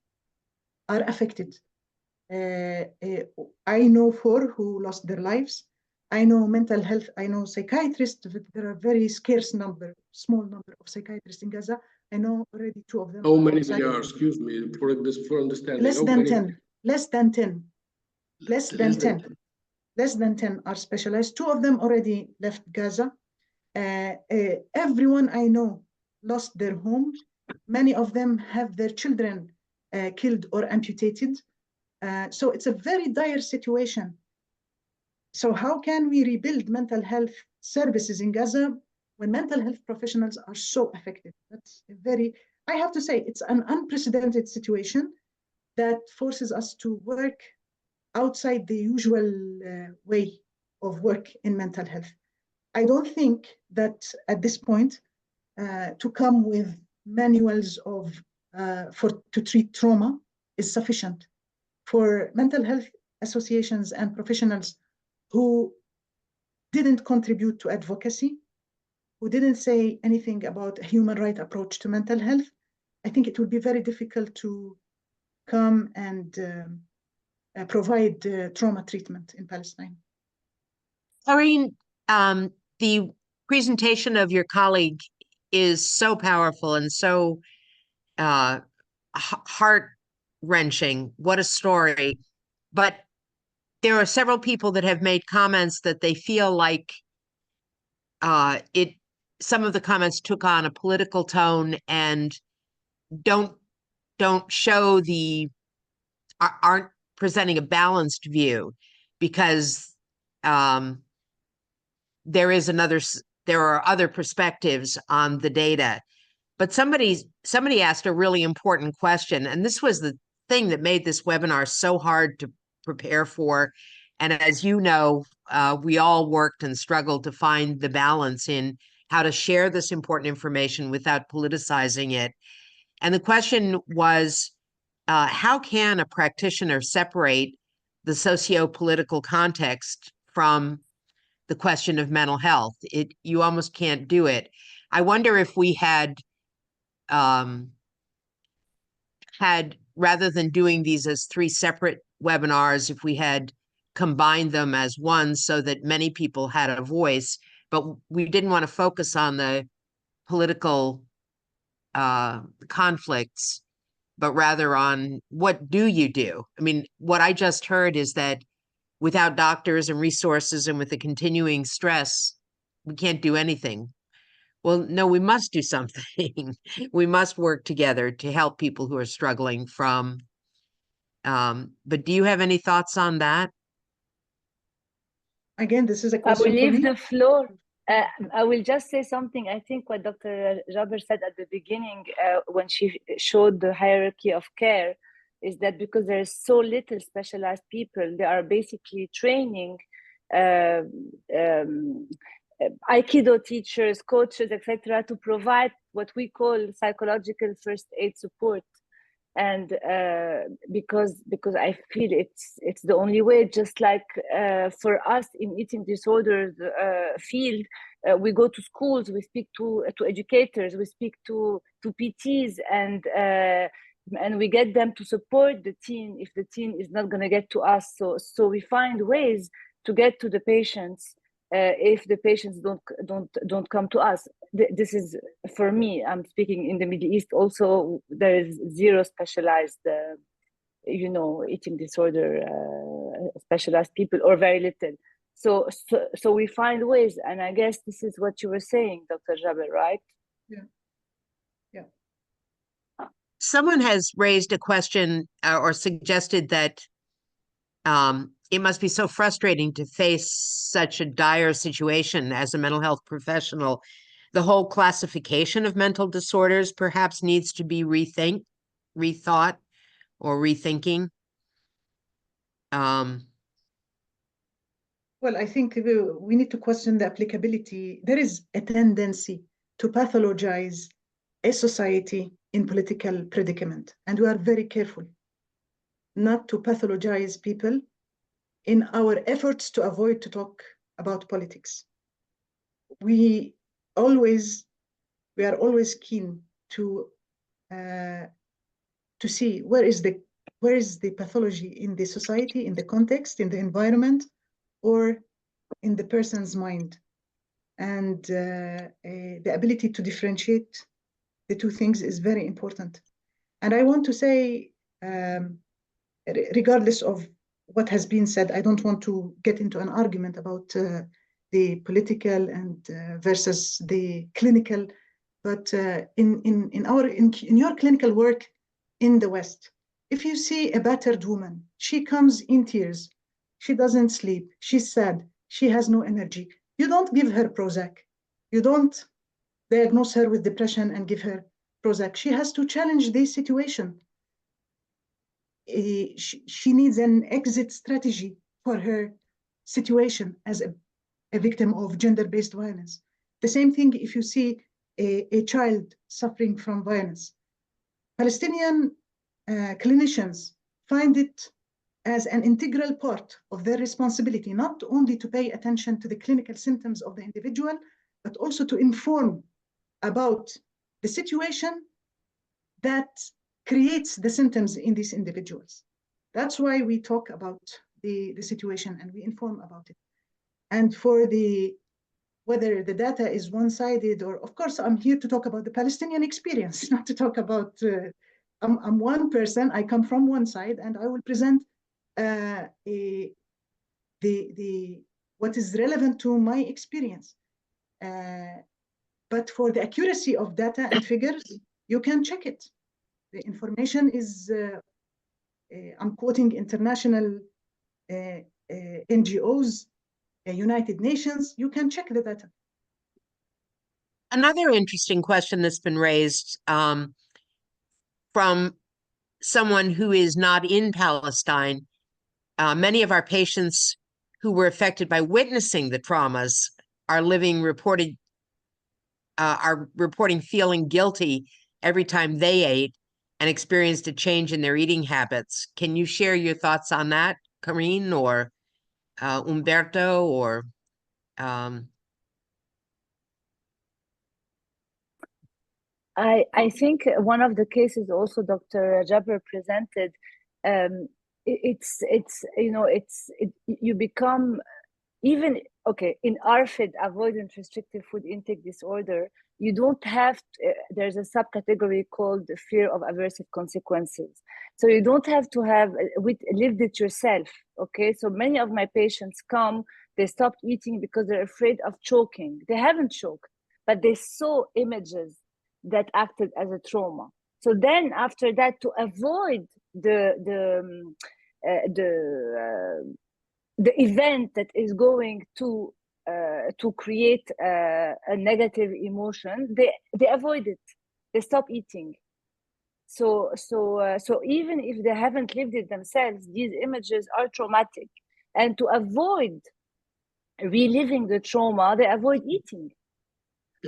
are affected. I know 4 who lost their lives. I know mental health, I know psychiatrists, there are very scarce number, small number of psychiatrists in Gaza. I know already 2 of them. How many there are, excuse me, for understanding? Less how than many? 10, less than 10, less than Less 10. than Less than 10 are specialized. 2 of them already left Gaza. Everyone I know lost their home. Many of them have their children killed or amputated. So it's a very dire situation. So how can we rebuild mental health services in Gaza when mental health professionals are so affected? That's a very, I have to say, it's an unprecedented situation that forces us to work outside the usual way of work in mental health. I don't think that at this point to come with manuals of to treat trauma is sufficient. For mental health associations and professionals who didn't contribute to advocacy, who didn't say anything about a human right approach to mental health, I think it will be very difficult to come and provide trauma treatment in Palestine. Irene, the presentation of your colleague is so powerful and so heart-wrenching. What a story. But there are several people that have made comments that they feel like some of the comments took on a political tone and don't show aren't presenting a balanced view, because there are other perspectives on the data. But somebody asked a really important question, and this was the thing that made this webinar so hard to prepare for. And as you know, we all worked and struggled to find the balance in how to share this important information without politicizing it. And the question was, how can a practitioner separate the socio-political context from the question of mental health? You almost can't do it. I wonder if we had rather than doing these as 3 separate webinars, if we had combined them as one so that many people had a voice, but we didn't want to focus on the political conflicts, but rather on what do you do? I mean, what I just heard is that without doctors and resources and with the continuing stress, we can't do anything. Well, no, we must do something. We must work together to help people who are struggling from. But do you have any thoughts on that? Again, this is a I question will for leave me. the floor. I will just say something. I think what Dr. Jaber said at the beginning, when she showed the hierarchy of care, is that because there is so little specialized people, they are basically training Aikido teachers, coaches, etc., to provide what we call psychological first aid support. And because I feel it's the only way. Just like for us in eating disorders field, we go to schools, we speak to educators, we speak to PTs, and we get them to support the teen if the teen is not going to get to us. So we find ways to get to the patients if the patients don't come to us. This is, for me, I'm speaking in the Middle East also, there is zero specialized eating disorder specialized people, or very little. So we find ways, and I guess this is what you were saying, Dr. Jaber, right? Yeah. Someone has raised a question or suggested that it must be so frustrating to face such a dire situation as a mental health professional. The whole classification of mental disorders perhaps needs to be rethought, or rethinking. Well, I think we need to question the applicability. There is a tendency to pathologize a society in political predicament, and we are very careful not to pathologize people in our efforts to avoid to talk about politics. We are always keen to see where is the pathology in the society, in the context, in the environment, or in the person's mind. And the ability to differentiate the two things is very important. And I want to say, regardless of what has been said, I don't want to get into an argument about the political and versus the clinical, but in your clinical work in the West, if you see a battered woman, she comes in tears, she doesn't sleep, she's sad, she has no energy. You don't give her Prozac. You don't diagnose her with depression and give her Prozac. She has to challenge this situation. She needs an exit strategy for her situation as a victim of gender-based violence. The same thing if you see a child suffering from violence. Palestinian clinicians find it as an integral part of their responsibility, not only to pay attention to the clinical symptoms of the individual, but also to inform about the situation that creates the symptoms in these individuals. That's why we talk about the situation and we inform about it. And for whether the data is one-sided or, of course, I'm here to talk about the Palestinian experience, not to talk about, I'm one person, I come from one side, and I will present what is relevant to my experience. But for the accuracy of data and figures, you can check it. The information is, I'm quoting international NGOs, United Nations, you can check the data. Another interesting question that's been raised from someone who is not in Palestine. Many of our patients who were affected by witnessing the traumas are reporting feeling guilty every time they ate and experienced a change in their eating habits. Can you share your thoughts on that, Karine or Umberto or I think one of the cases also Dr. Jabber presented, you become even, okay, in ARFID, avoidant restrictive food intake disorder, you don't have, there's a subcategory called the fear of aversive consequences. So you don't have to have lived it yourself, okay? So many of my patients come, they stopped eating because they're afraid of choking. They haven't choked, but they saw images that acted as a trauma. So then after that, to avoid the event that is going to create a negative emotion, they avoid it. They stop eating. So even if they haven't lived it themselves, these images are traumatic. And to avoid reliving the trauma, they avoid eating.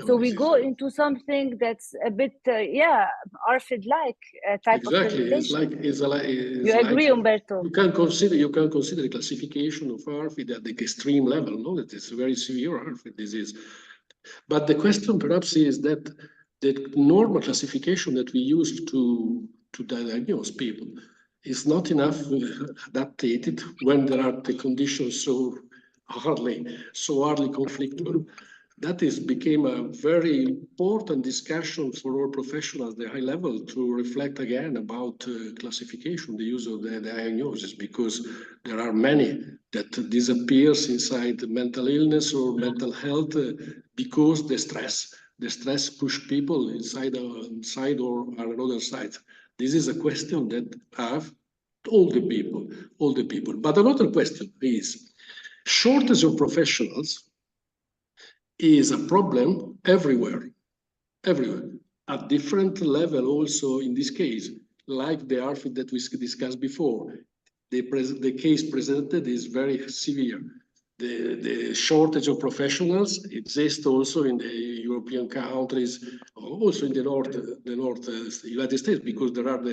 So we go into something that's a bit, ARFID-like type of presentation. You agree, Umberto? You can consider the classification of ARFID at the extreme level. No, that is a very severe ARFID disease. But the question perhaps is that the normal classification that we use to diagnose people is not enough adapted when there are the conditions so hardly conflictual. That became a very important discussion for all professionals at the high level to reflect again about classification, the use of the diagnosis, because there are many that disappears inside mental illness or mental health because the stress push people inside or another side. This is a question that have all the people. But another question is shortage of professionals is a problem everywhere, at different level also in this case, like the ARFID that we discussed before. The case presented is very severe. The shortage of professionals exists also in the European countries, also in the North United States, because there are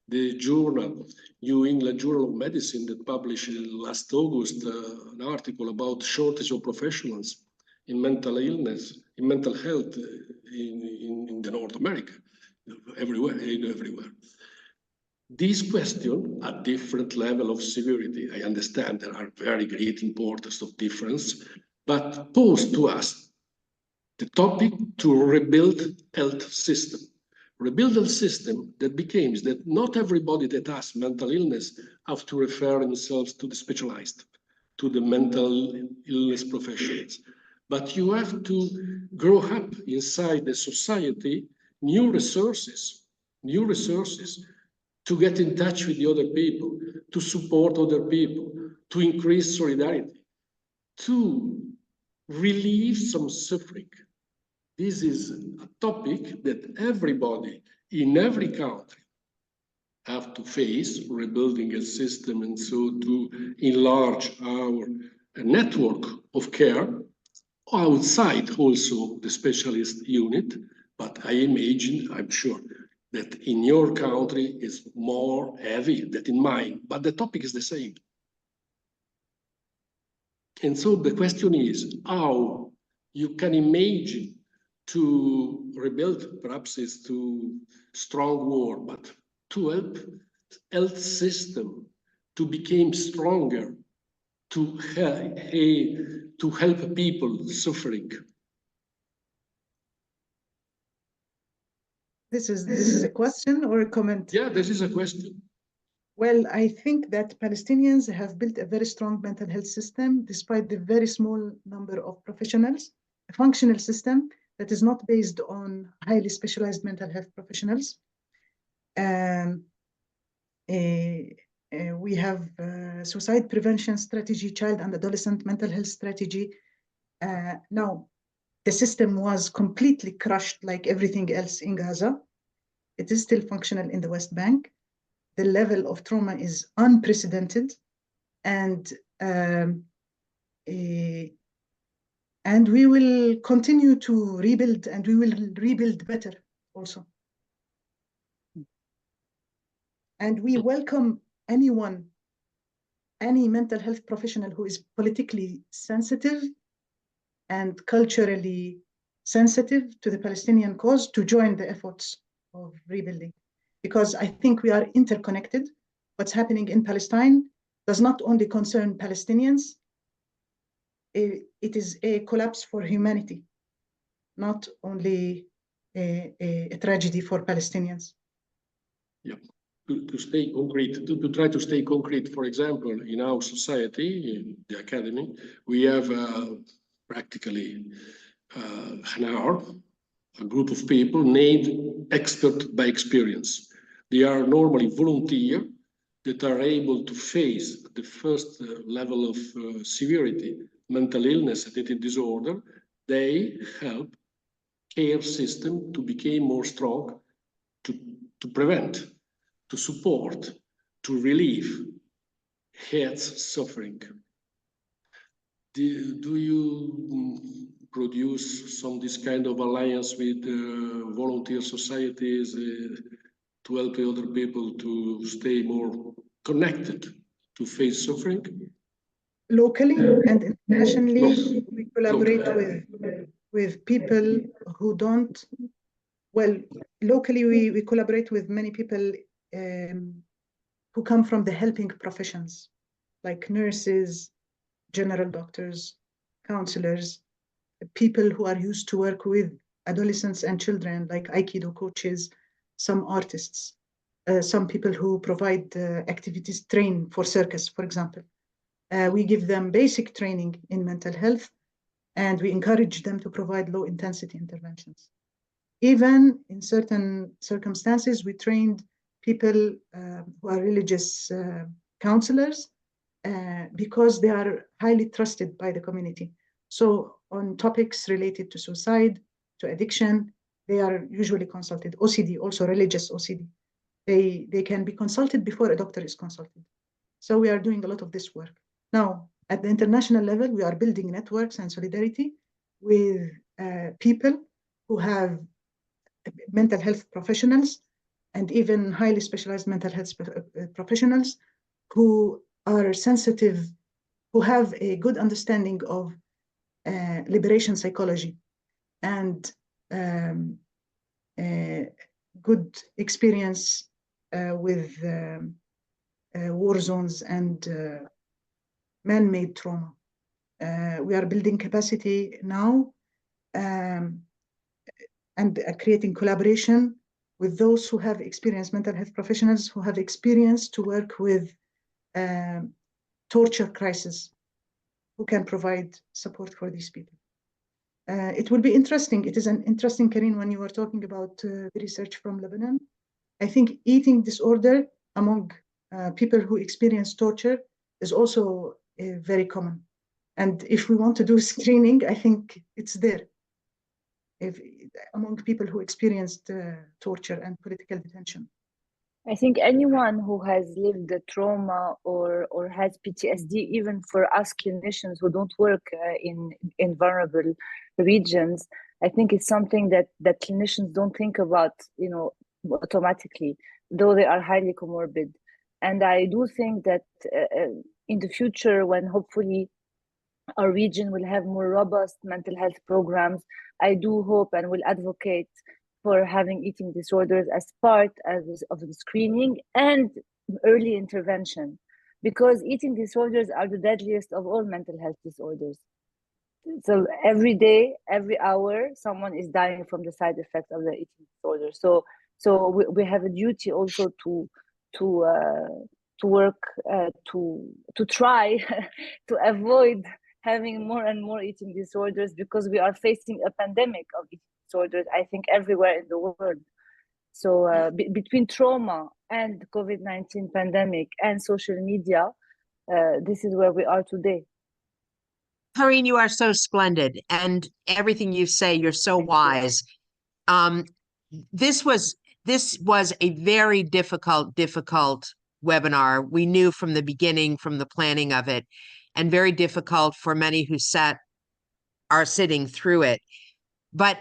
the journal, New England Journal of Medicine, that published last August an article about shortage of professionals in mental illness, in mental health in the North America, everywhere. These questions at different level of severity, I understand there are very great importance of difference, but pose to us the topic to rebuild health system. Rebuild health system that becomes that not everybody that has mental illness have to refer themselves to the specialized, to the mental illness professionals. But you have to grow up inside the society new resources to get in touch with the other people, to support other people, to increase solidarity, to relieve some suffering. This is a topic that everybody in every country have to face, rebuilding a system, and so to enlarge our network of care outside also the specialist unit. But I imagine, I'm sure, that in your country is more heavy than in mine, but the topic is the same. And so the question is how you can imagine to rebuild, perhaps is too strong word, but to help health system to become stronger, to help people suffering. This is a question or a comment? Yeah, this is a question. Well, I think that Palestinians have built a very strong mental health system despite the very small number of professionals, a functional system that is not based on highly specialized mental health professionals. We have suicide prevention strategy, child and adolescent mental health strategy. Now, the system was completely crushed like everything else in Gaza. It is still functional in the West Bank. The level of trauma is unprecedented, and we will continue to rebuild, and we will rebuild better also. And we welcome anyone, any mental health professional who is politically sensitive and culturally sensitive to the Palestinian cause to join the efforts of rebuilding. Because I think we are interconnected. What's happening in Palestine does not only concern Palestinians, it is a collapse for humanity, not only a tragedy for Palestinians. Yeah. To stay concrete, to try to stay concrete, for example, in our society, in the academy, we have practically an hour, a group of people named expert by experience. They are normally volunteers that are able to face the first level of severity, mental illness, addictive disorder. They help care system to become more strong, to prevent, to support, to relieve health suffering. Do you produce some this kind of alliance with volunteer societies to help the other people to stay more connected to face suffering? Locally and internationally, we collaborate with people who don't. Well, locally, we collaborate with many people who come from the helping professions, like nurses, general doctors, counselors, people who are used to work with adolescents and children, like Aikido coaches, some artists, some people who provide activities, train for circus, for example. We give them basic training in mental health, and we encourage them to provide low-intensity interventions. Even in certain circumstances, we trained people who are religious counselors because they are highly trusted by the community. So on topics related to suicide, to addiction, they are usually consulted. OCD, also religious OCD. They can be consulted before a doctor is consulted. So we are doing a lot of this work. Now, at the international level, we are building networks and solidarity with people who have mental health professionals and even highly specialized mental health professionals who are sensitive, who have a good understanding of liberation psychology and good experience with war zones and man-made trauma. We are building capacity now and creating collaboration with those who have experience, mental health professionals who have experience to work with torture crisis, who can provide support for these people. It will be interesting. It is an interesting, Karine, when you were talking about the research from Lebanon. I think eating disorder among people who experience torture is also very common. And if we want to do screening, I think it's there. Among people who experienced torture and political detention. I think anyone who has lived the trauma or has PTSD, even for us clinicians who don't work in vulnerable regions, I think it's something that clinicians don't think about, automatically, though they are highly comorbid. And I do think that in the future, when hopefully our region will have more robust mental health programs, I do hope and will advocate for having eating disorders as part of the screening and early intervention, because eating disorders are the deadliest of all mental health disorders. So every day, every hour, someone is dying from the side effects of the eating disorder. So we have a duty also to work to try to avoid having more and more eating disorders, because we are facing a pandemic of eating disorders, I think, everywhere in the world. So between trauma and COVID-19 pandemic and social media, this is where we are today. Karine, you are so splendid, and everything you say, you're so wise. This was a very difficult webinar. We knew from the beginning, from the planning of it, and very difficult for many who are sitting through it. But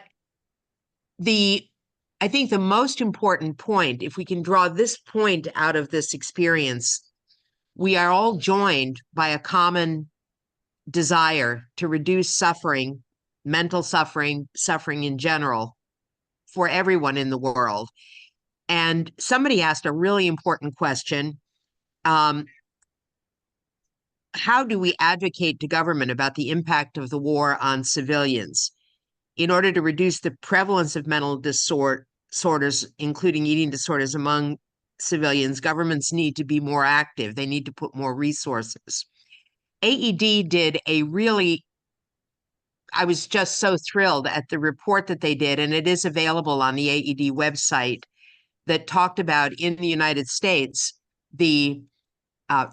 I think the most important point, if we can draw this point out of this experience, we are all joined by a common desire to reduce suffering, mental suffering, suffering in general, for everyone in the world. And somebody asked a really important question. How do we advocate to government about the impact of the war on civilians? In order to reduce the prevalence of mental disorders, including eating disorders among civilians, governments need to be more active. They need to put more resources. AED did I was just so thrilled at the report that they did, and it is available on the AED website, that talked about in the United States the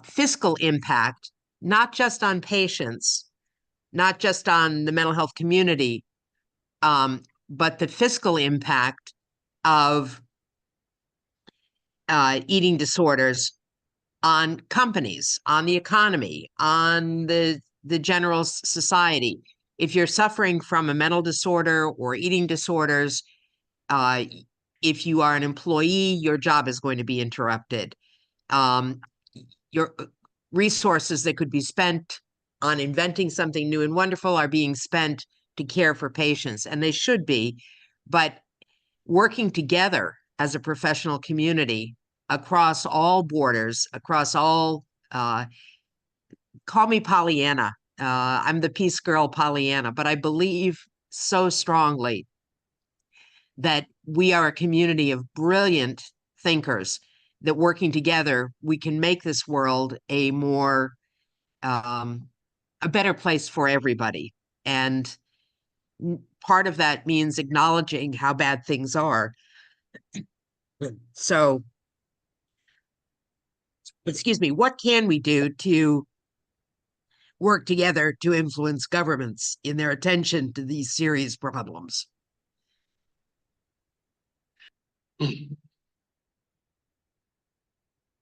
fiscal impact, not just on patients, not just on the mental health community, but the fiscal impact of eating disorders on companies, on the economy, on the general society. If you're suffering from a mental disorder or eating disorders, if you are an employee, your job is going to be interrupted. Your resources that could be spent on inventing something new and wonderful are being spent to care for patients, and they should be. But working together as a professional community across all borders, across all, call me Pollyanna. I'm the peace girl Pollyanna, but I believe so strongly that we are a community of brilliant thinkers, that working together, we can make this world a better place for everybody. And part of that means acknowledging how bad things are. So, excuse me, what can we do to work together to influence governments in their attention to these serious problems?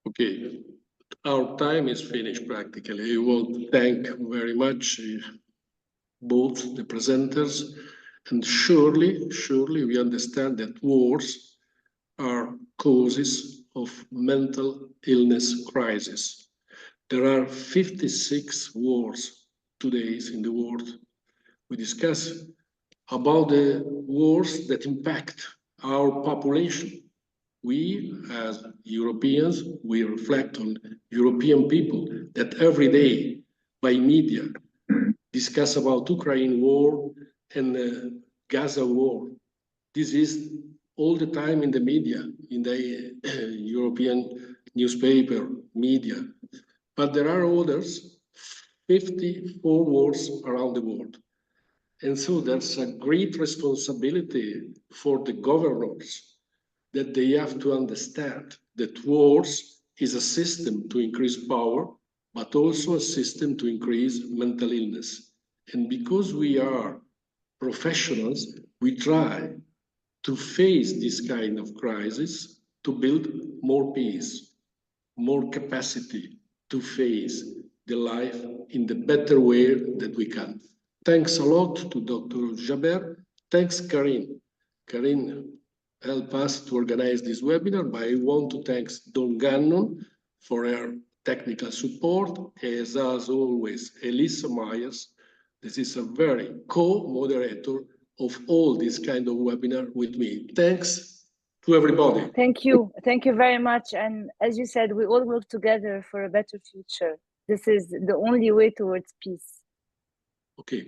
Okay, our time is finished practically. I want to thank very much both the presenters, and surely we understand that wars are causes of mental illness crisis. There are 56 wars today in the world. We discuss about the wars that impact our population. We, as Europeans, we reflect on European people that every day by media discuss about Ukraine war and Gaza war. This is all the time in the media, in the European newspaper, media. But there are others, 54 wars around the world. And so there's a great responsibility for the governors that they have to understand that wars is a system to increase power, but also a system to increase mental illness. And because we are professionals, we try to face this kind of crisis to build more peace, more capacity to face the life in the better way that we can. Thanks a lot to Dr. Jaber. Thanks, Karin. Karin helped us to organize this webinar, but I want to thank Don Gannon for her technical support, as always, Elisa Myers. This is a very co-moderator of all this kind of webinar with me. Thanks to everybody. Thank you. Thank you very much. And as you said, we all work together for a better future. This is the only way towards peace. Okay.